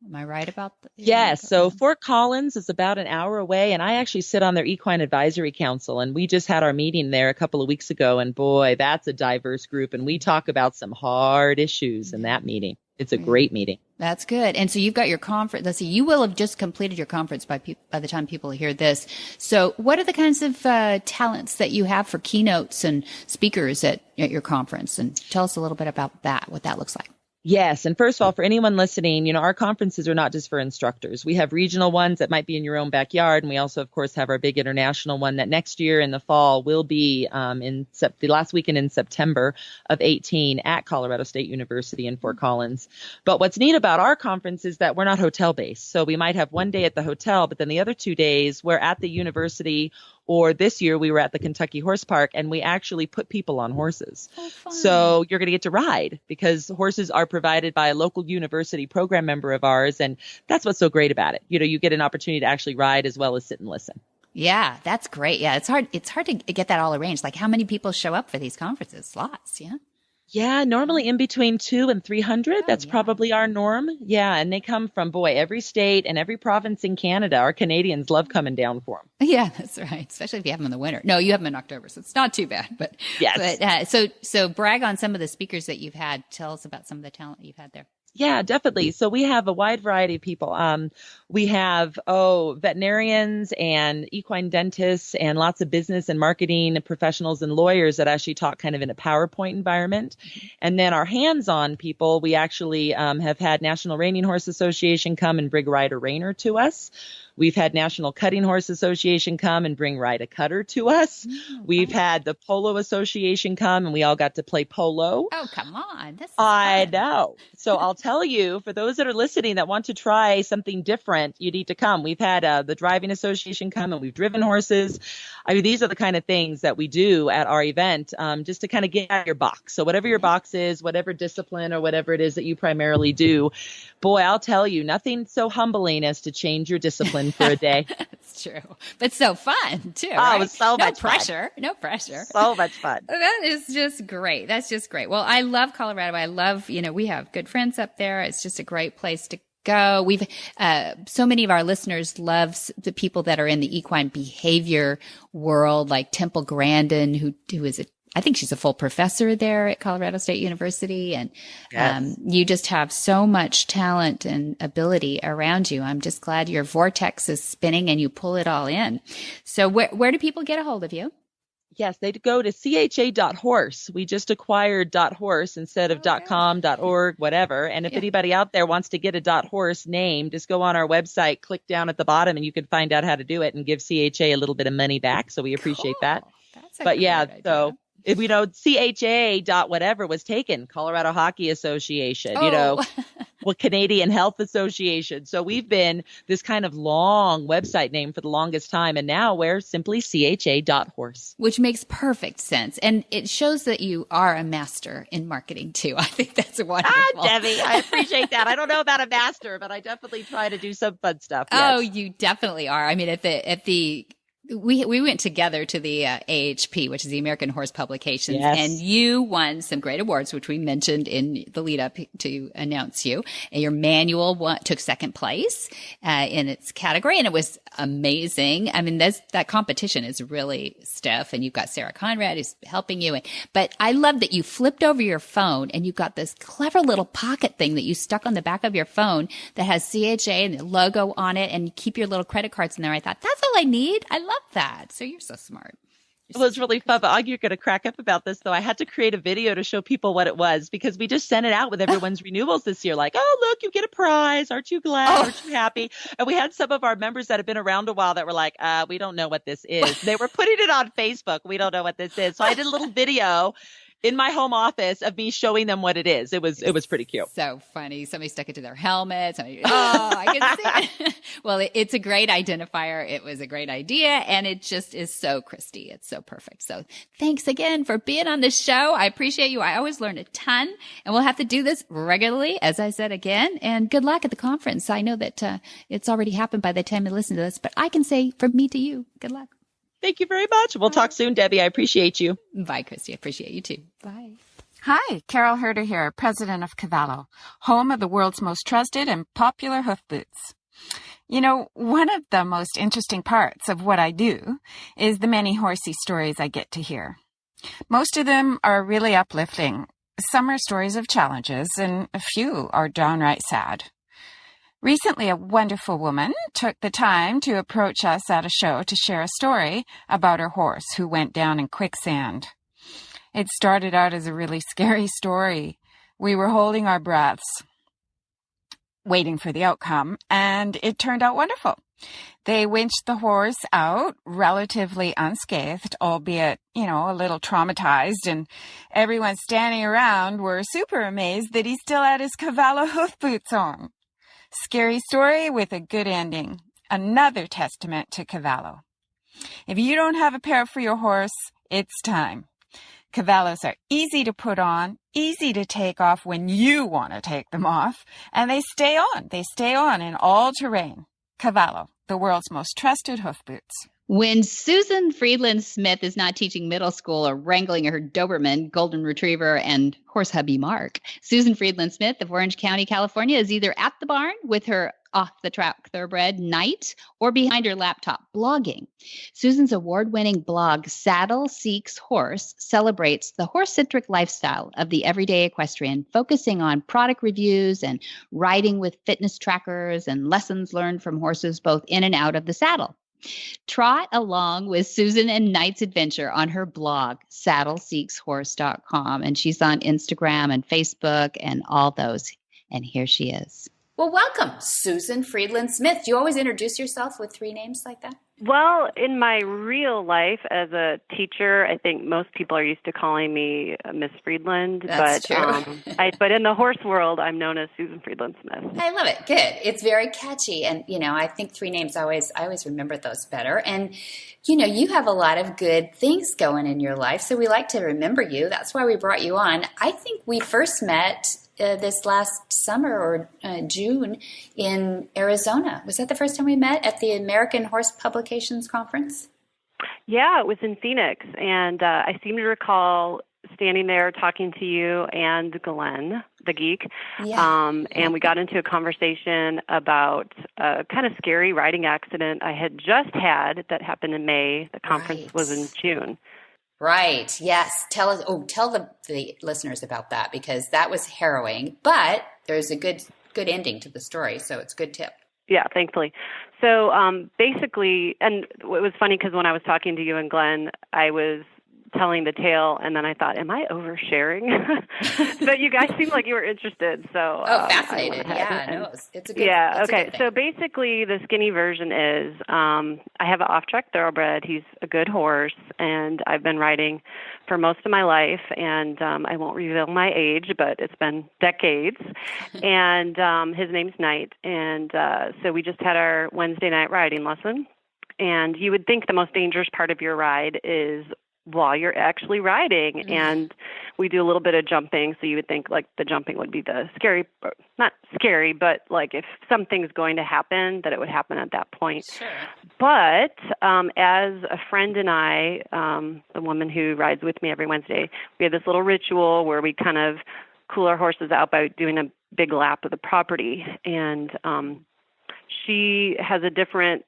Am I right about that? Yes. So Fort Collins is about an hour away, and I actually sit on their Equine Advisory Council, and we just had our meeting there a couple of weeks ago, and boy, that's a diverse group, and we talk about some hard issues in that meeting. It's a great meeting. That's good. And so you've got your conference. Let's see, you will have just completed your conference by the time people hear this. So what are the kinds of talents that you have for keynotes and speakers at your conference? And tell us a little bit about that, what that looks like. Yes. And first of all, for anyone listening, our conferences are not just for instructors. We have regional ones that might be in your own backyard. And we also, of course, have our big international one that next year in the fall will be in the last weekend in September of 2018 at Colorado State University in Fort Collins. But what's neat about our conference is that we're not hotel based. So we might have one day at the hotel, but then the other 2 days we're at the university. Or this year we were at the Kentucky Horse Park, and we actually put people on horses. So you're going to get to ride because horses are provided by a local university program member of ours. And that's what's so great about it. You get an opportunity to actually ride as well as sit and listen. Yeah, that's great. Yeah, it's hard to get that all arranged. Like how many people show up for these conferences? Lots, yeah. Yeah, normally in between 200 and 300. That's probably our norm. Yeah, and they come from, every state and every province in Canada. Our Canadians love coming down for them. Yeah, that's right. Especially if you have them in the winter. No, you have them in October, so it's not too bad. But yes. So brag on some of the speakers that you've had. Tell us about some of the talent you've had there. Yeah, definitely. So we have a wide variety of people. We have, veterinarians and equine dentists and lots of business and marketing professionals and lawyers that actually talk kind of in a PowerPoint environment. And then our hands-on people, we actually have had National Reining Horse Association come and bring Rider Rainer to us. We've had National Cutting Horse Association come and bring Ride a Cutter to us. We've had the Polo Association come and we all got to play polo. Oh, come on. This is I fun. know. So I'll tell you, for those that are listening that want to try something different, you need to come. We've had the Driving Association come and we've driven horses. I mean, these are the kind of things that we do at our event just to kind of get out of your box. So whatever your box is, whatever discipline or whatever it is that you primarily do, boy, I'll tell you, nothing so humbling as to change your discipline for a day. That's true. But so fun, too. Oh, right? it was so much fun. No pressure. So much fun. That is just great. That's just great. Well, I love Colorado. I love, we have good friends up there. It's just a great place to go. We've, so many of our listeners love the people that are in the equine behavior world, like Temple Grandin, who is I think she's a full professor there at Colorado State University. And Yes. you just have so much talent and ability around you. I'm just glad your vortex is spinning and you pull it all in. So where do people get a hold of you? Yes, they'd go to cha.horse. We just acquired .horse instead of .com, .org, whatever. And if anybody out there wants to get a .horse name, just go on our website, click down at the bottom, and you can find out how to do it and give CHA a little bit of money back. So we appreciate that. That's a But yeah, great idea. so if we know CHA whatever was taken, Colorado Hockey Association, Canadian Health Association. So we've been this kind of long website name for the longest time. And now we're simply CHA.horse. Which makes perfect sense. And it shows that you are a master in marketing too. I think that's wonderful. Debbie, I appreciate that. I don't know about a master, but I definitely try to do some fun stuff. Oh, Yes. you definitely are. I mean, we went together to the AHP, which is the American Horse Publications, Yes. and you won some great awards, which we mentioned in the lead up to announce you. And your manual took second place in its category, and it was amazing. I mean, that competition is really stiff, and you've got Sarah Conrad who's helping you. But I love that you flipped over your phone and you got this clever little pocket thing that you stuck on the back of your phone that has CHA and the logo on it, and you keep your little credit cards in there. I thought, that's all I need. I love that. So you're so smart. It was really fun, but you're going to crack up about this, though. I had to create a video to show people what it was because we just sent it out with everyone's renewals this year. Like, oh, look, you get a prize. Aren't you glad? Aren't you happy? And we had some of our members that have been around a while that were like, we don't know what this is. They were putting it on Facebook. We don't know what this is. So I did a little video in my home office of me showing them what it is. It was pretty cute. So funny. Somebody stuck it to their helmet. I can see it. Well, it's a great identifier. It was a great idea. And it just is so Christy. It's so perfect. So thanks again for being on the show. I appreciate you. I always learn a ton, and we'll have to do this regularly, as I said again. And good luck at the conference. I know that it's already happened by the time you listen to this, but I can say from me to you, good luck. Thank you very much. We'll talk soon, Debbie. I appreciate you. Bye, Christy. I appreciate you too. Bye. Hi, Carol Herder here, president of Cavallo, home of the world's most trusted and popular hoof boots. You know, one of the most interesting parts of what I do is the many horsey stories I get to hear. Most of them are really uplifting. Some are stories of challenges, and a few are downright sad. Recently, a wonderful woman took the time to approach us at a show to share a story about her horse who went down in quicksand. It started out as a really scary story. We were holding our breaths, waiting for the outcome, and it turned out wonderful. They winched the horse out relatively unscathed, albeit, a little traumatized, and everyone standing around were super amazed that he still had his Cavallo hoof boots on. Scary story with a good ending. Another testament to Cavallo. If you don't have a pair for your horse, it's time. Cavallos are easy to put on, easy to take off when you want to take them off, and they stay on. They stay on in all terrain. Cavallo, the world's most trusted hoof boots. When Susan Friedland-Smith is not teaching middle school or wrangling her Doberman, Golden Retriever, and horse hubby Mark, Susan Friedland-Smith of Orange County, California, is either at the barn with her off-the-track thoroughbred Knight or behind her laptop blogging. Susan's award-winning blog, Saddle Seeks Horse, celebrates the horse-centric lifestyle of the everyday equestrian, focusing on product reviews and riding with fitness trackers and lessons learned from horses both in and out of the saddle. Trot along with Susan and Knight's adventure on her blog, saddleseekshorse.com. And she's on Instagram and Facebook and all those. And here she is. Well, welcome, Susan Friedland-Smith. Do you always introduce yourself with 3 names like that? Well, in my real life as a teacher, I think most people are used to calling me Miss Friedland. That's true. But in the horse world, I'm known as Susan Friedland-Smith. I love it. Good. It's very catchy. And, I think 3 names, I always remember those better. And, you have a lot of good things going in your life, so we like to remember you. That's why we brought you on. I think we first met this last summer or June in Arizona. Was that the first time we met at the American Horse Publications Conference? Yeah, it was in Phoenix. And I seem to recall standing there talking to you and Glenn, the geek. Yeah. And we got into a conversation about a kind of scary riding accident I had just had that happened in May. The conference was in June. Right. Yes. Tell the listeners about that, because that was harrowing, but there's a good ending to the story. So it's a good tip. Yeah, thankfully. So basically, and it was funny because when I was talking to you and Glenn, I was telling the tale, and then I thought, am I oversharing? But you guys seemed like you were interested. So fascinated. Yeah, no, it's a good. Yeah. It's Okay. A good So basically, the skinny version is I have an off-track thoroughbred. He's a good horse, and I've been riding for most of my life. And I won't reveal my age, but it's been decades. And his name's Knight. And so we just had our Wednesday night riding lesson. And you would think the most dangerous part of your ride is while you're actually riding. Mm-hmm. And we do a little bit of jumping. So you would think like the jumping would be the scary, not scary, but like if something's going to happen, that it would happen at that point. Sure. But as a friend and I, the woman who rides with me every Wednesday, we have this little ritual where we kind of cool our horses out by doing a big lap of the property. And she has a different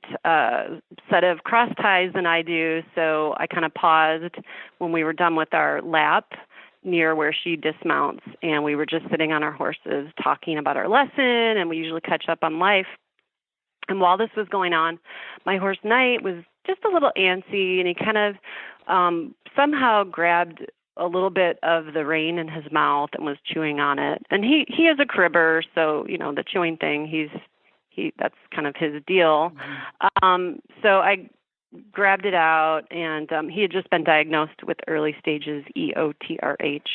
set of cross ties than I do, so I kind of paused when we were done with our lap near where she dismounts, and we were just sitting on our horses talking about our lesson, and we usually catch up on life. And while this was going on, my horse Knight was just a little antsy, and he kind of somehow grabbed a little bit of the rein in his mouth and was chewing on it. And he is a cribber, so, the chewing thing, that's kind of his deal. Mm-hmm. So I grabbed it out, and he had just been diagnosed with early stages EOTRH,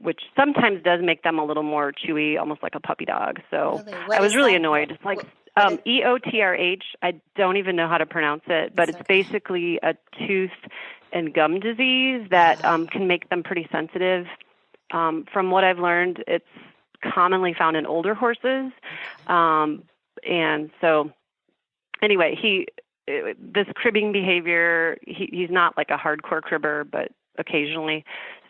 which sometimes does make them a little more chewy, almost like a puppy dog. So really? I was really annoyed. It's like EOTRH, I don't even know how to pronounce it, but it's basically a tooth and gum disease that can make them pretty sensitive. From what I've learned, it's commonly found in older horses. And so anyway, this cribbing behavior, he's not like a hardcore cribber, but occasionally.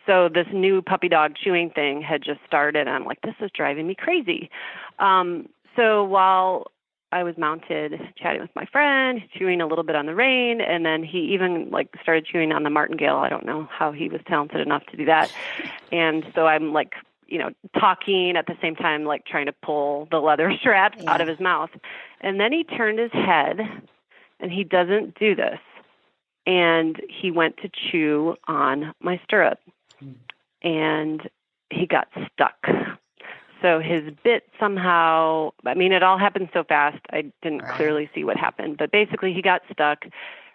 So this new puppy dog chewing thing had just started, and I'm like, this is driving me crazy. So while I was mounted chatting with my friend, chewing a little bit on the rein, and then he even started chewing on the martingale. I don't know how he was talented enough to do that. And so I'm talking at the same time, trying to pull the leather straps out of his mouth. And then he turned his head, and he doesn't do this. And he went to chew on my stirrup, and he got stuck. So his bit somehow, it all happened so fast, I didn't clearly see what happened. But basically he got stuck,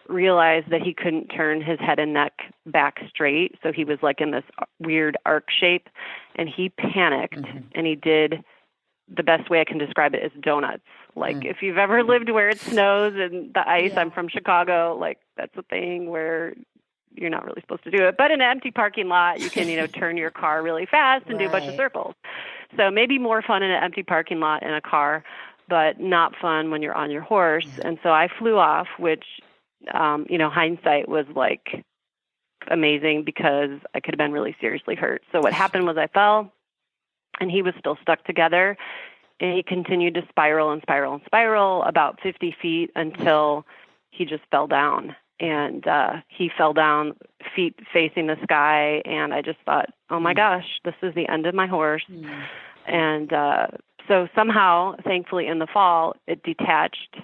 realized that he couldn't turn his head and neck back straight. So he was in this weird arc shape, and he panicked, and he did, the best way I can describe it is donuts. If you've ever lived where it snows and the ice, I'm from Chicago, that's a thing where you're not really supposed to do it. But in an empty parking lot, you can, turn your car really fast and do a bunch of circles. So maybe more fun in an empty parking lot in a car, but not fun when you're on your horse. And so I flew off, which, hindsight was amazing because I could have been really seriously hurt. So what happened was I fell, and he was still stuck together, and he continued to spiral and spiral and spiral about 50 feet until he just fell down. And he fell down, feet facing the sky, and I just thought, oh my gosh, this is the end of my horse. And so somehow, thankfully in the fall, it detached,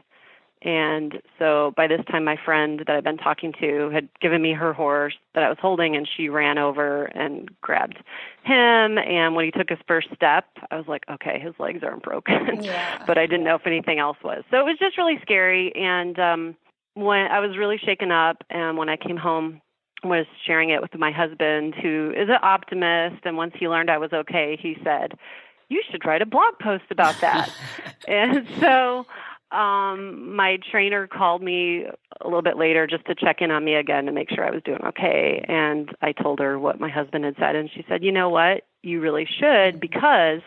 And so by this time, my friend that I'd been talking to had given me her horse that I was holding, and she ran over and grabbed him. And when he took his first step, I was like, okay, his legs aren't broken. Yeah. But I didn't know if anything else was. So it was just really scary. And when I was really shaken up, and when I came home, was sharing it with my husband, who is an optimist. And once he learned I was okay, he said, you should write a blog post about that. And so my trainer called me a little bit later just to check in on me again to make sure I was doing okay. And I told her what my husband had said. And she said, you know what? You really should, because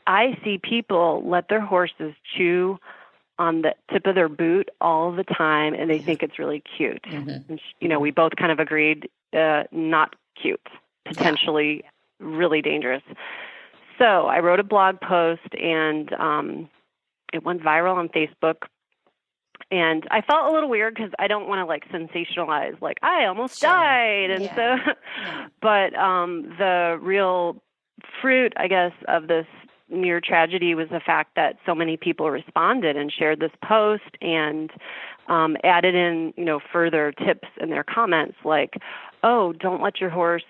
I see people let their horses chew on the tip of their boot all the time, and they think it's really cute. And, we both kind of agreed, not cute, potentially really dangerous. So I wrote a blog post, and it went viral on Facebook. And I felt a little weird because I don't want to sensationalize, I almost died. And but the real fruit, I guess, of this near tragedy was the fact that so many people responded and shared this post and added in, further tips in their comments like, oh, don't let your horse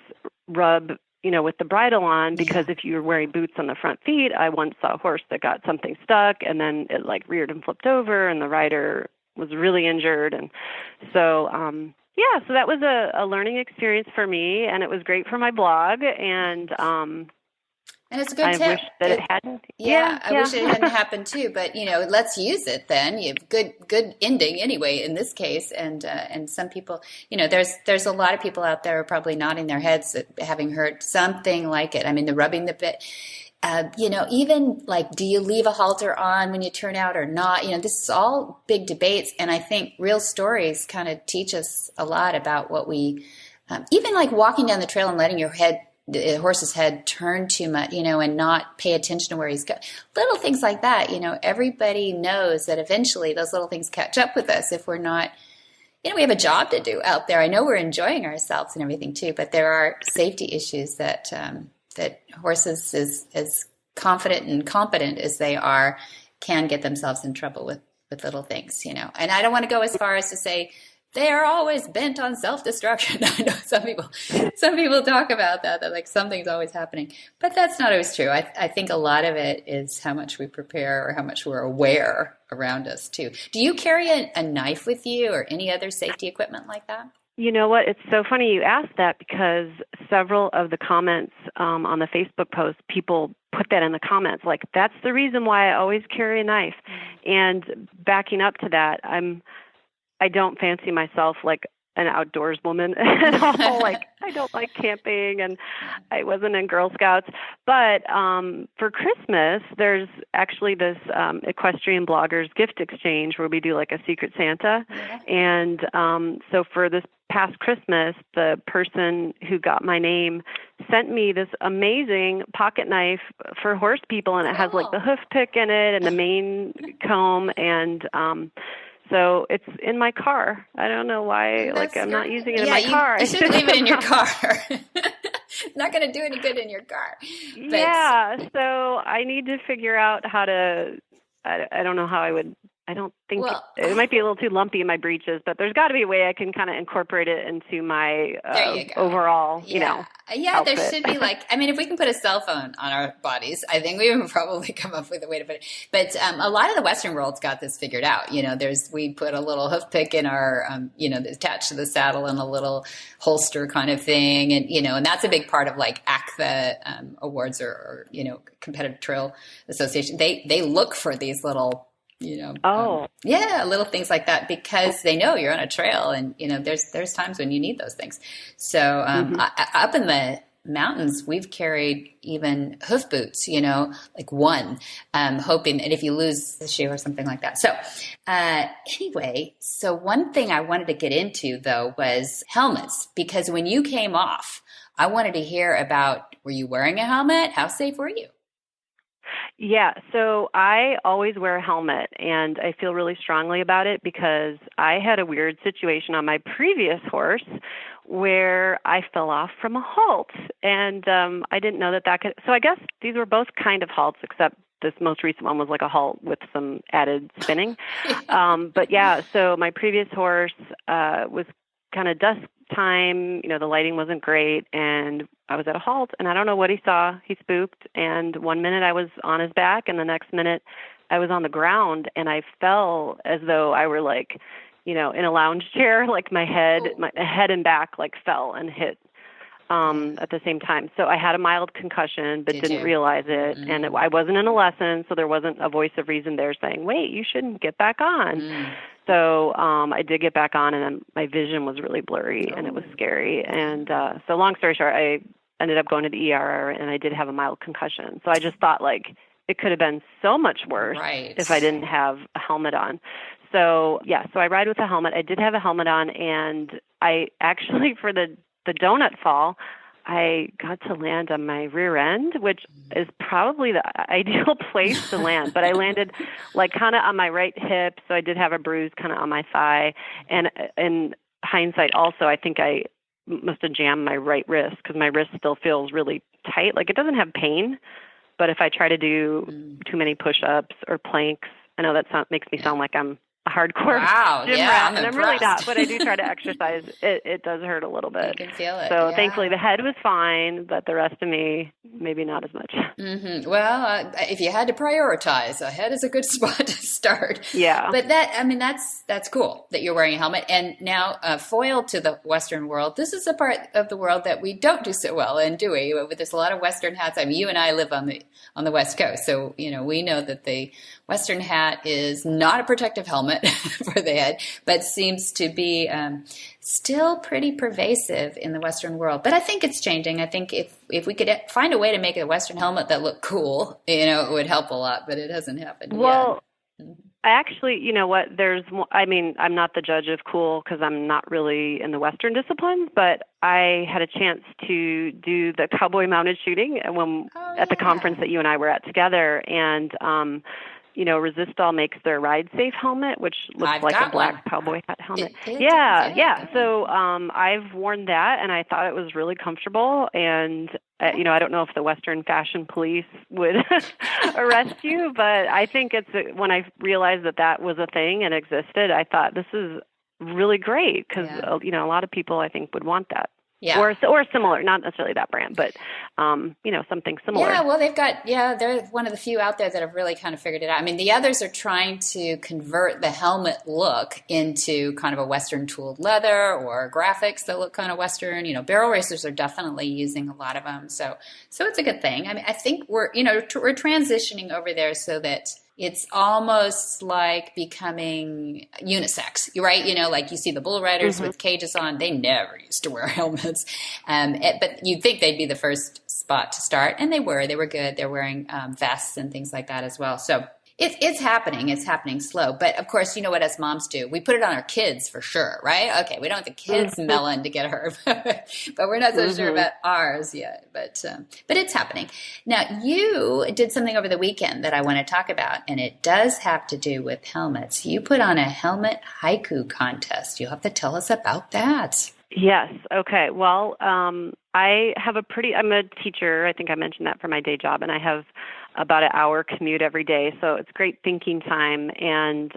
rub, with the bridle on, because if you're wearing boots on the front feet, I once saw a horse that got something stuck and then it reared and flipped over and the rider was really injured. And so, so that was a learning experience for me, and it was great for my blog. And it's a good tip. I wish that it hadn't. I wish it hadn't happened too. But let's use it then. You have good ending anyway in this case. And some people, there's a lot of people out there who are probably nodding their heads at having heard something like it. I mean, the rubbing the bit. Even do you leave a halter on when you turn out or not? This is all big debates, and I think real stories kind of teach us a lot about what we, even walking down the trail and letting the horse's head turn too much, and not pay attention to where he's going. Little things like that, everybody knows that eventually those little things catch up with us if we're not, we have a job to do out there. I know we're enjoying ourselves and everything too, but there are safety issues that horses, as confident and competent as they are, can get themselves in trouble with little things, And I don't want to go as far as to say they are always bent on self-destruction. I know some people talk about that something's always happening, but that's not always true. I think a lot of it is how much we prepare or how much we're aware around us too. Do you carry a knife with you or any other safety equipment like that? You know what? It's so funny you asked that, because several of the comments on the Facebook post, people put that in the comments. That's the reason why I always carry a knife. And backing up to that, I don't fancy myself an outdoors woman at all. I don't like camping, and I wasn't in Girl Scouts. But for Christmas, there's actually this equestrian bloggers gift exchange where we do a Secret Santa. And so for this past Christmas, the person who got my name sent me this amazing pocket knife for horse people, and it has the hoof pick in it and the mane comb, and so it's in my car. I don't know why, I'm not using it in my car. You should leave it in your car. It's not going to do any good in your car. But, so I need to figure out how to, I don't know how I would, I don't think, it might be a little too lumpy in my breeches, but there's got to be a way I can kind of incorporate it into my overall, outfit. There should be if we can put a cell phone on our bodies, I think we would probably come up with a way to put it. But a lot of the Western world's got this figured out. We put a little hoof pick in our, attached to the saddle and a little holster kind of thing. And, and that's a big part of ACFA awards or Competitive Trail Association. They look for these little, little things like that, because they know you're on a trail, and there's times when you need those things. So up in the mountains, we've carried even hoof boots, one, hoping that if you lose the shoe or something like that. So anyway, so one thing I wanted to get into though was helmets, because when you came off, I wanted to hear about, were you wearing a helmet? How safe were you? Yeah, so I always wear a helmet, and I feel really strongly about it because I had a weird situation on my previous horse where I fell off from a halt, and I didn't know that could. So I guess these were both kind of halts, except this most recent one was like a halt with some added spinning. But yeah, so my previous horse was kind of dusk time, the lighting wasn't great, and I was at a halt, and I don't know what he saw. He spooked, and one minute I was on his back, and the next minute I was on the ground, and I fell as though I were like, in a lounge chair, like my head and back like fell and hit at the same time. So I had a mild concussion, but didn't realize it. Mm. And I wasn't in a lesson, so there wasn't a voice of reason there saying, wait, you shouldn't get back on. Mm. So I did get back on, and then my vision was really blurry, and it was scary. And so long story short, I ended up going to the ER, and I did have a mild concussion. So I just thought, like, it could have been so much worse if I didn't have a helmet on. So, so I ride with a helmet. I did have a helmet on, and I actually, for the donut fall, I got to land on my rear end, which is probably the ideal place to land. But I landed like kind of on my right hip, so I did have a bruise kind of on my thigh. And in hindsight, also, I think I must have jammed my right wrist because my wrist still feels really tight. Like, it doesn't have pain, but if I try to do too many push-ups or planks, I know that makes me sound like I'm a hardcore gym rat, and I'm really not, but I do try to exercise. It does hurt a little bit. You can feel it. So thankfully the head was fine, but the rest of me, maybe not as much. Mm-hmm. Well, if you had to prioritize, a head is a good spot to start. Yeah. But that's cool that you're wearing a helmet. And now, foil to the Western world, this is a part of the world that we don't do so well in, do we? There's a lot of Western hats. I mean, you and I live on the West Coast, so we know that the Western hat is not a protective helmet for the head, but seems to be still pretty pervasive in the Western world. But I think it's changing. I think if we could find a way to make a Western helmet that looked cool, it would help a lot, but it hasn't happened yet. Mm-hmm. Actually, you know what, I'm not the judge of cool because I'm not really in the Western disciplines, but I had a chance to do the cowboy mounted shooting at the conference that you and I were at together, and Resistol makes their Ride Safe helmet, which looks like a black cowboy hat helmet. Yeah. So I've worn that, and I thought it was really comfortable. And I don't know if the Western fashion police would arrest you, but I think when I realized that was a thing and existed, I thought this is really great because a lot of people I think would want that. Yeah. Or similar, not necessarily that brand, but, something similar. Yeah, well, they're one of the few out there that have really kind of figured it out. I mean, the others are trying to convert the helmet look into kind of a Western tooled leather or graphics that look kind of Western. Barrel racers are definitely using a lot of them. So it's a good thing. I mean, I think we're transitioning over there so that it's almost like becoming unisex, right? Like you see the bull riders with cages on. They never used to wear helmets. But you'd think they'd be the first spot to start. And they were. They were good. They're wearing vests and things like that as well. So it's happening. It's happening slow. But, of course, you know what us moms do? We put it on our kids for sure, right? Okay, we don't want the kids melon to get hurt. But we're not so sure about ours yet. But it's happening. Now, you did something over the weekend that I want to talk about, and it does have to do with helmets. You put on a helmet haiku contest. You'll have to tell us about that. Yes. Okay. Well, I'm a teacher. I think I mentioned that for my day job, and I have about an hour commute every day. So it's great thinking time. And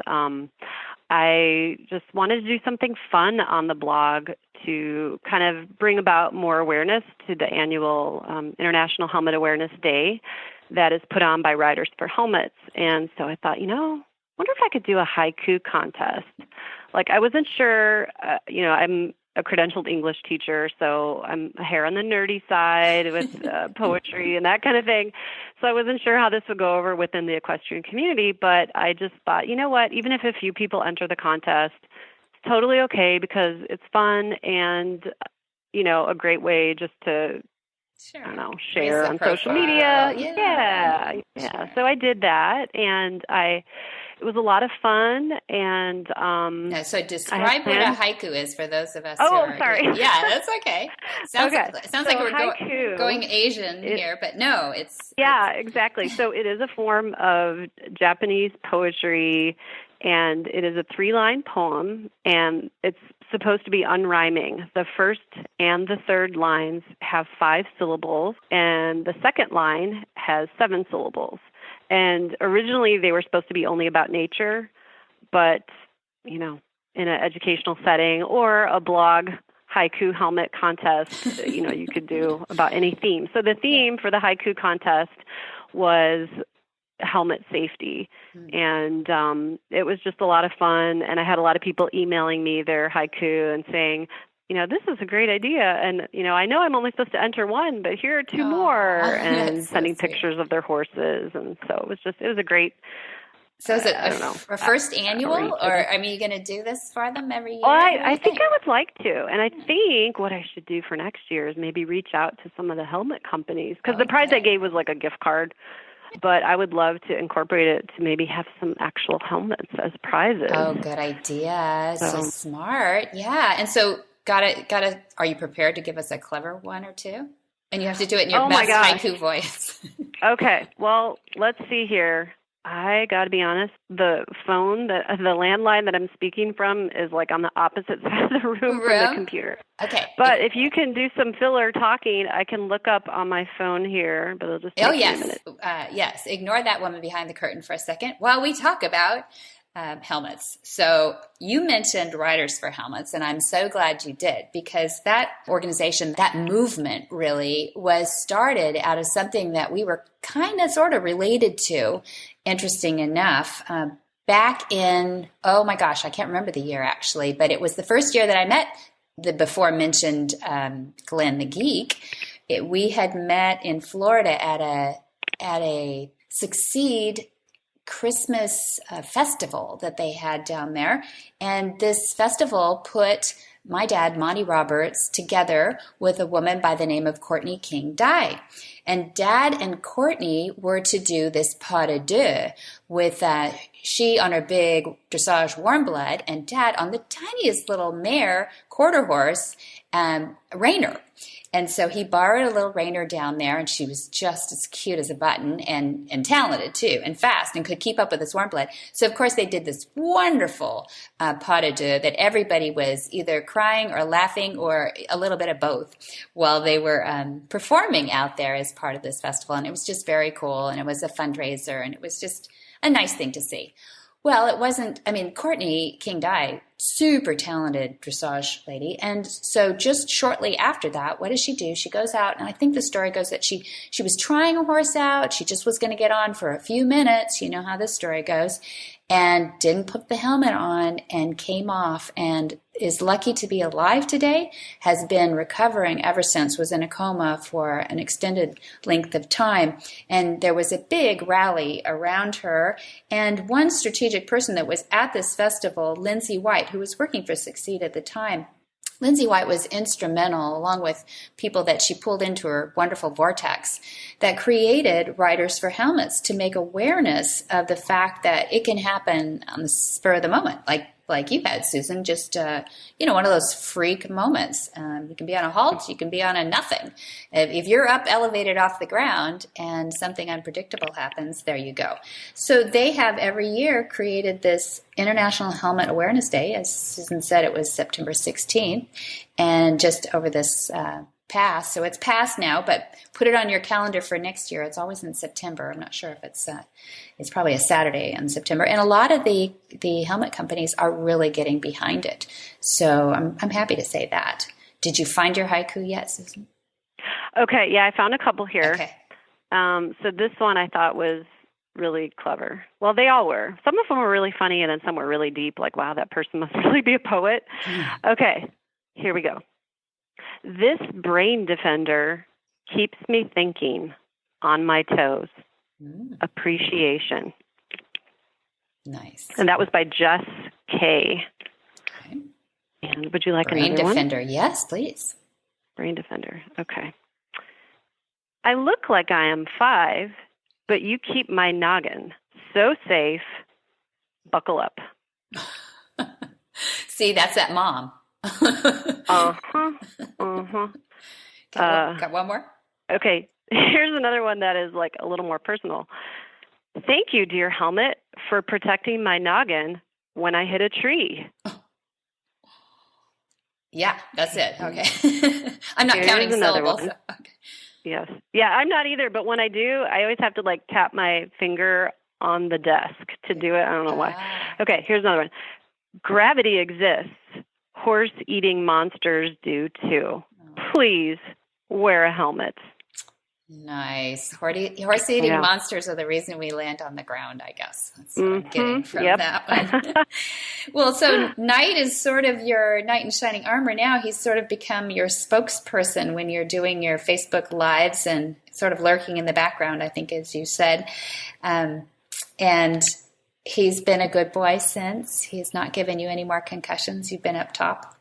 I just wanted to do something fun on the blog to kind of bring about more awareness to the annual International Helmet Awareness Day that is put on by Riders for Helmets. And so I thought, wonder if I could do a haiku contest. Like, I wasn't sure, I'm a credentialed English teacher, so I'm a hair on the nerdy side with poetry and that kind of thing. So I wasn't sure how this would go over within the equestrian community, but I just thought, you know what, even if a few people enter the contest, it's totally okay because it's fun and, a great way just to, share on social media. Yeah. So I did that, and it was a lot of fun, and so describe what a haiku is for those of us. Sorry. Yeah, that's okay. Sounds like we're going Asian here, but no, it's exactly. So it is a form of Japanese poetry, and it is a 3-line poem, and it's supposed to be unrhyming. The first and the third lines have 5 syllables, and the second line has 7 syllables. And originally they were supposed to be only about nature, but, you know, in an educational setting or a blog haiku helmet contest, you know, you could do about any theme. So the theme for the haiku contest was helmet safety. And it was just a lot of fun. And I had a lot of people emailing me their haiku and saying, you know, this is a great idea. And, you know I'm only supposed to enter one, but here are two more. And sending pictures of their horses. And so it was a great. So is it a first annual, or are you going to do this for them every year? Well, I think I would like to. And I think what I should do for next year is maybe reach out to some of the helmet companies. Because the prize I gave was like a gift card. But I would love to incorporate it to maybe have some actual helmets as prizes. Oh, good idea. So smart. Yeah. And so gotta, are you prepared to give us a clever one or two? And you have to do it in your best haiku voice. Okay. Well, let's see here. I got to be honest, the phone, the landline that I'm speaking from is like on the opposite side of the room from the computer. Okay. But if you can do some filler talking, I can look up on my phone here, but it'll just take me a minute. Yes. Ignore that woman behind the curtain for a second while we talk about helmets. So you mentioned Riders for Helmets, and I'm so glad you did, because that organization, that movement really was started out of something that we were kind of sort of related to, interesting enough, back in, oh my gosh, I can't remember the year actually, but it was the first year that I met the before mentioned Glenn the Geek. We had met in Florida at a Succeed Christmas festival that they had down there. And this festival put my dad, Monty Roberts, together with a woman by the name of Courtney King Dye. And Dad and Courtney were to do this pas de deux with she on her big dressage warm blood and Dad on the tiniest little mare quarter horse, Rainer. And so he borrowed a little Rainer down there, and she was just as cute as a button and talented too, and fast, and could keep up with this warm blood. So of course they did this wonderful pas de deux that everybody was either crying or laughing or a little bit of both while they were performing out there as part of this festival. And it was just very cool, and it was a fundraiser, and it was just a nice thing to see. Well, it wasn't, Courtney King Dye, super talented dressage lady. And so just shortly after that, what does she do? She goes out, and I think the story goes that she was trying a horse out. She just was going to get on for a few minutes. You know how this story goes. And didn't put the helmet on and came off, and is lucky to be alive today, has been recovering ever since, was in a coma for an extended length of time. And there was a big rally around her. And one strategic person that was at this festival, Lindsay White, who was working for Succeed at the time, Lindsay White was instrumental, along with people that she pulled into her wonderful vortex, that created Riders for Helmets to make awareness of the fact that it can happen on the spur of the moment, like you had, Susan, just, one of those freak moments. You can be on a halt, you can be on a nothing. If you're up elevated off the ground and something unpredictable happens, there you go. So they have every year created this International Helmet Awareness Day. As Susan said, it was September 16th, and just over this past. So it's past now, but put it on your calendar for next year. It's always in September. I'm not sure if it's probably a Saturday in September. And a lot of the helmet companies are really getting behind it. So I'm happy to say that. Did you find your haiku yet, Susan? Okay. Yeah, I found a couple here. Okay. So this one I thought was really clever. Well, they all were. Some of them were really funny, and then some were really deep, like, wow, that person must really be a poet. Okay, here we go. This brain defender keeps me thinking, on my toes. Appreciation. Nice. And that was by Jess K. Okay. And would you like Brain another defender? one? Yes, please. Brain defender. Okay. I look like I am 5, but you keep my noggin so safe. Buckle up. See, that's that mom. Got one more? Okay. Here's another one that is like a little more personal. Thank you, dear helmet, for protecting my noggin when I hit a tree. Yeah, that's it. Okay. I'm not counting syllables. Okay. Yes. Yeah, I'm not either, but when I do, I always have to like tap my finger on the desk to do it. I don't know why. Okay, here's another one. Gravity exists. Horse-eating monsters do too. Please wear a helmet. Nice. Horse-eating monsters are the reason we land on the ground, I guess. That's what I'm getting from that one. Well, so Knight is sort of your knight in shining armor now. He's sort of become your spokesperson when you're doing your Facebook Lives and sort of lurking in the background, I think, as you said. And he's been a good boy since. He's not given you any more concussions. You've been up top.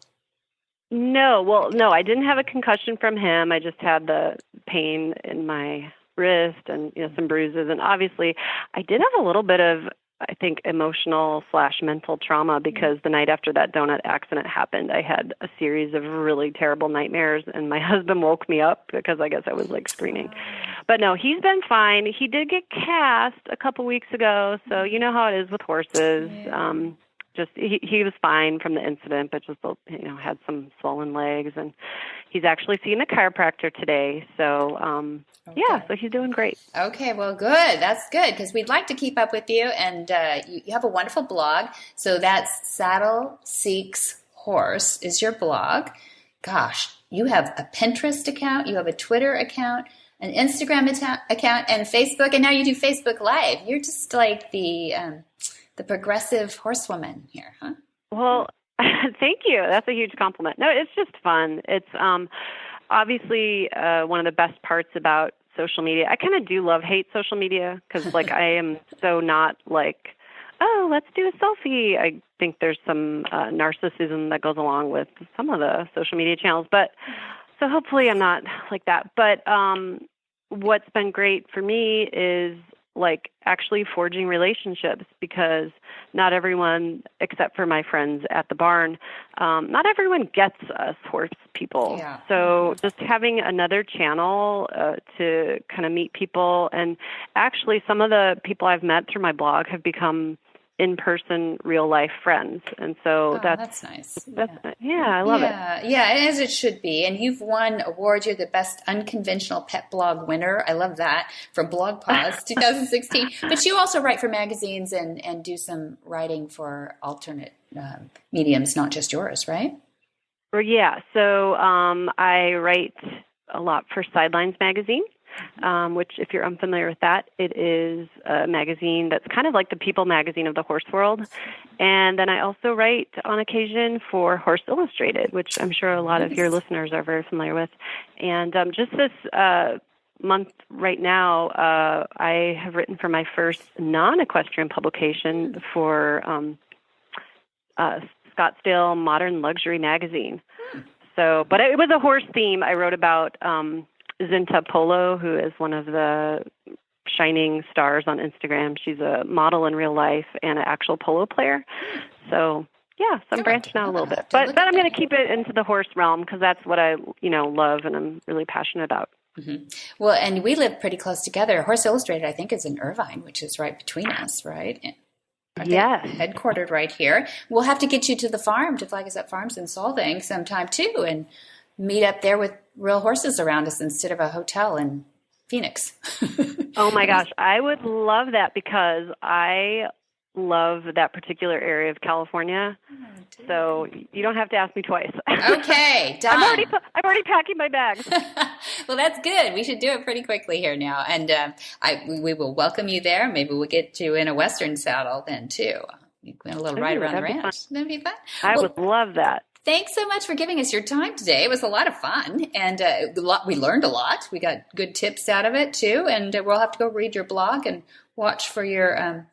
No, I didn't have a concussion from him. I just had the pain in my wrist and some bruises. And obviously, I did have a little bit of, I think, emotional/mental trauma because the night after that donut accident happened, I had a series of really terrible nightmares, and my husband woke me up because I guess I was like screaming. But no, he's been fine. He did get cast a couple weeks ago, so you know how it is with horses. Just he was fine from the incident, but just had some swollen legs, and he's actually seeing a chiropractor today. So so he's doing great. Okay, well, good. That's good because we'd like to keep up with you, and you have a wonderful blog. So that's Saddle Seeks Horse is your blog. Gosh, you have a Pinterest account, you have a Twitter account, an Instagram account, and Facebook, and now you do Facebook Live. You're just like the progressive horsewoman here, huh? Well, thank you. That's a huge compliment. No, it's just fun. It's obviously one of the best parts about social media. I kind of do hate social media because like I am so not like, oh, let's do a selfie. I think there's some narcissism that goes along with some of the social media channels. But so hopefully I'm not like that. But what's been great for me is like actually forging relationships because not everyone, except for my friends at the barn, not everyone gets us horse people. Yeah. So just having another channel to kind of meet people, and actually some of the people I've met through my blog have become in-person, real-life friends. And so that's nice. I love it. Yeah, as it should be. And you've won awards. You're the best unconventional pet blog winner. I love that for Blog Pause 2016. But you also write for magazines and do some writing for alternate mediums, not just yours, right? Well, yeah. So I write a lot for Sidelines magazine. Which, if you're unfamiliar with that, it is a magazine that's kind of like the People magazine of the horse world. And then I also write on occasion for Horse Illustrated, which I'm sure a lot of your listeners are very familiar with. And just this month right now, I have written for my first non-equestrian publication for Scottsdale Modern Luxury magazine. So, but it was a horse theme. I wrote about Zinta Polo, who is one of the shining stars on Instagram. She's a model in real life and an actual polo player. So, so I'm branching out a little bit. But I'm going to keep it into the horse realm because that's what I, love and I'm really passionate about. Mm-hmm. Well, and we live pretty close together. Horse Illustrated, I think, is in Irvine, which is right between us, right? Yes. Headquartered right here. We'll have to get you to the farm, to Flag Us Up Farms in Solvang sometime too, and meet up there with real horses around us instead of a hotel in Phoenix. Oh my gosh, I would love that because I love that particular area of California. So you don't have to ask me twice. Okay, done. I'm already packing my bags. Well, that's good. We should do it pretty quickly here now, and we will welcome you there. Maybe we'll get you in a Western saddle then too. You can a little ride around the ranch. That'd be fun. I would love that. Thanks so much for giving us your time today. It was a lot of fun, and we learned a lot. We got good tips out of it, too, and we'll have to go read your blog and watch for your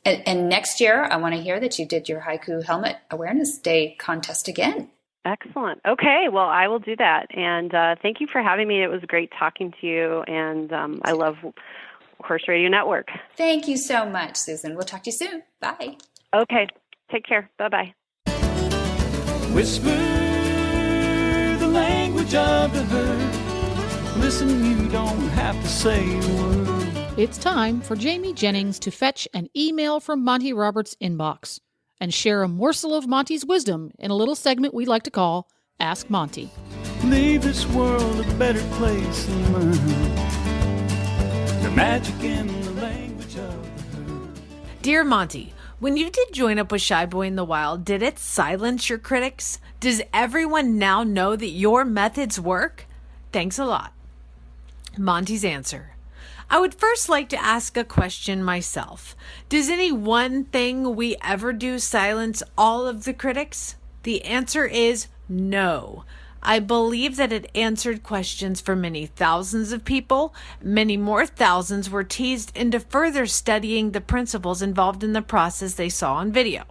and next year, I want to hear that you did your Haiku Helmet Awareness Day contest again. Excellent. Okay, well, I will do that, and thank you for having me. It was great talking to you, and I love Horse Radio Network. Thank you so much, Susan. We'll talk to you soon. Bye. Okay, take care. Bye-bye. Whisper the language of the herd. Listen, you don't have to say a word. It's time for Jamie Jennings to fetch an email from Monty Roberts' inbox and share a morsel of Monty's wisdom in a little segment we like to call Ask Monty. Leave this world a better place than mine. The magic in the language of the herd. Dear Monty, when you did join up with Shy Boy in the wild, did it silence your critics? Does everyone now know that your methods work? Thanks a lot. Monty's answer. I would first like to ask a question myself. Does any one thing we ever do silence all of the critics? The answer is no. I believe that it answered questions for many thousands of people. Many more thousands were teased into further studying the principles involved in the process they saw on video.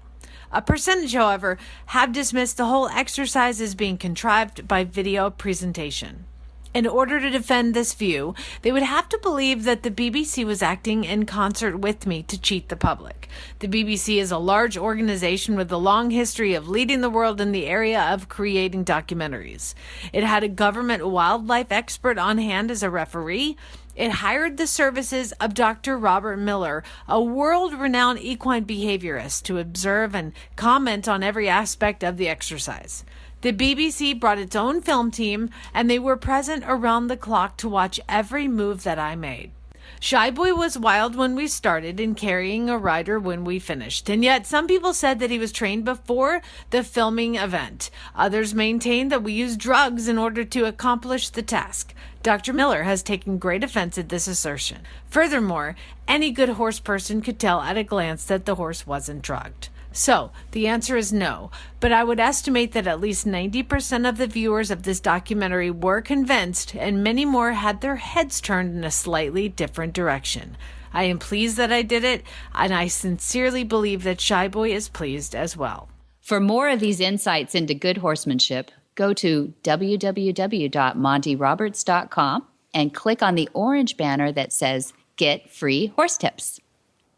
A percentage, however, have dismissed the whole exercise as being contrived by video presentation. In order to defend this view, they would have to believe that the BBC was acting in concert with me to cheat the public. The BBC is a large organization with a long history of leading the world in the area of creating documentaries. It had a government wildlife expert on hand as a referee. It hired the services of Dr. Robert Miller, a world-renowned equine behaviorist, to observe and comment on every aspect of the exercise. The BBC brought its own film team, and they were present around the clock to watch every move that I made. Shy Boy was wild when we started and carrying a rider when we finished, and yet some people said that he was trained before the filming event. Others maintained that we used drugs in order to accomplish the task. Dr. Miller has taken great offense at this assertion. Furthermore, any good horse person could tell at a glance that the horse wasn't drugged. So, the answer is no, but I would estimate that at least 90% of the viewers of this documentary were convinced, and many more had their heads turned in a slightly different direction. I am pleased that I did it, and I sincerely believe that Shy Boy is pleased as well. For more of these insights into good horsemanship, go to www.montyroberts.com and click on the orange banner that says Get Free Horse Tips.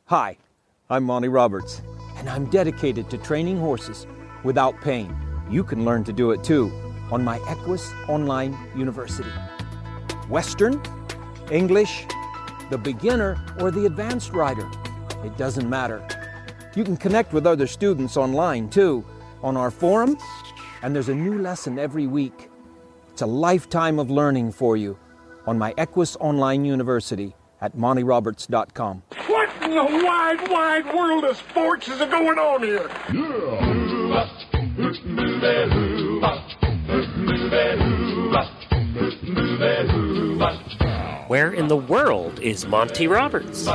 Hi, I'm Monty Roberts, and I'm dedicated to training horses without pain. You can learn to do it too on my Equus Online University. Western, English, the beginner, or the advanced rider. It doesn't matter. You can connect with other students online too, on our forum, and there's a new lesson every week. It's a lifetime of learning for you on my Equus Online University at montyroberts.com. What in the wide, wide world of sports is going on here? Where in the world is Monty Roberts?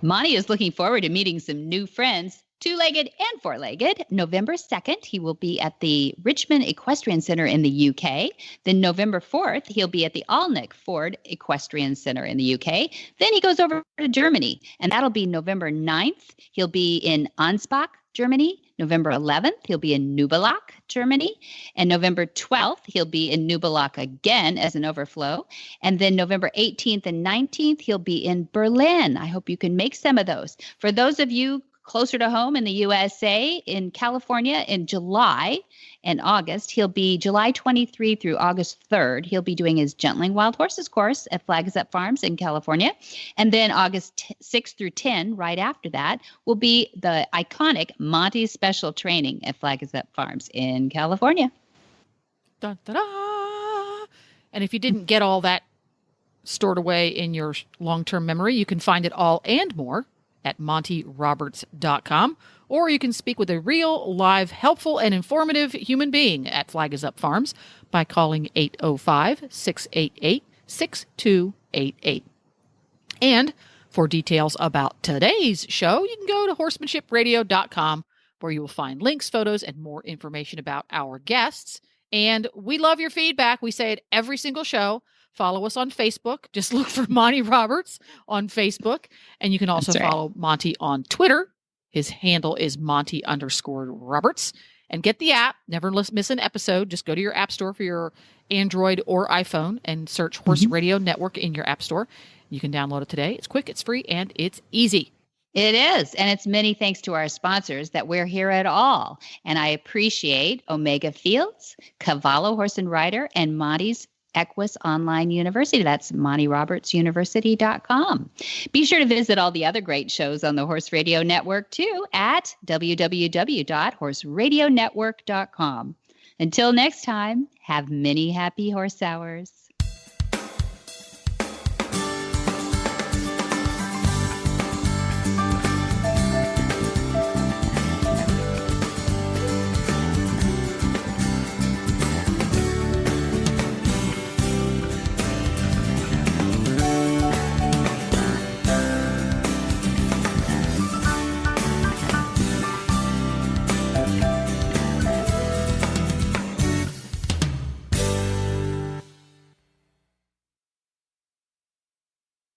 Monty is looking forward to meeting some new friends, two-legged and four-legged. November 2nd, he will be at the Richmond Equestrian Center in the UK. Then November 4th, he'll be at the Alnwick Ford Equestrian Center in the UK. Then he goes over to Germany, and that'll be November 9th. He'll be in Ansbach, Germany. November 11th, he'll be in Nubelach, Germany. And November 12th, he'll be in Nubelach again as an overflow. And then November 18th and 19th, he'll be in Berlin. I hope you can make some of those. For those of you closer to home in the USA, in California, in July and August, he'll be July 23 through August 3rd. He'll be doing his Gentling Wild Horses course at Flags Up Farms in California. And then August 6 through 10, right after that, will be the iconic Monty Special Training at Flags Up Farms in California. Dun, dun, dun. And if you didn't get all that stored away in your long-term memory, you can find it all and more at montyroberts.com, or you can speak with a real, live, helpful, and informative human being at Flag Is Up Farms by calling 805-688-6288. And for details about today's show, you can go to horsemanshipradio.com, where you will find links, photos, and more information about our guests. And we love your feedback. We say it every single show. Follow us on Facebook. Just look for Monty Roberts on Facebook. And you can also follow Monty on Twitter. His handle is Monty_Roberts. And get the app. Never miss an episode. Just go to your app store for your Android or iPhone and search Horse Radio Network in your app store. You can download it today. It's quick, it's free, and it's easy. It is. And it's many thanks to our sponsors that we're here at all. And I appreciate Omega Fields, Cavallo Horse and Rider, and Monty's Equus Online University. That's MontyRobertsUniversity.com. Be sure to visit all the other great shows on the Horse Radio Network, too, at www.horseradionetwork.com. Until next time, have many happy horse hours.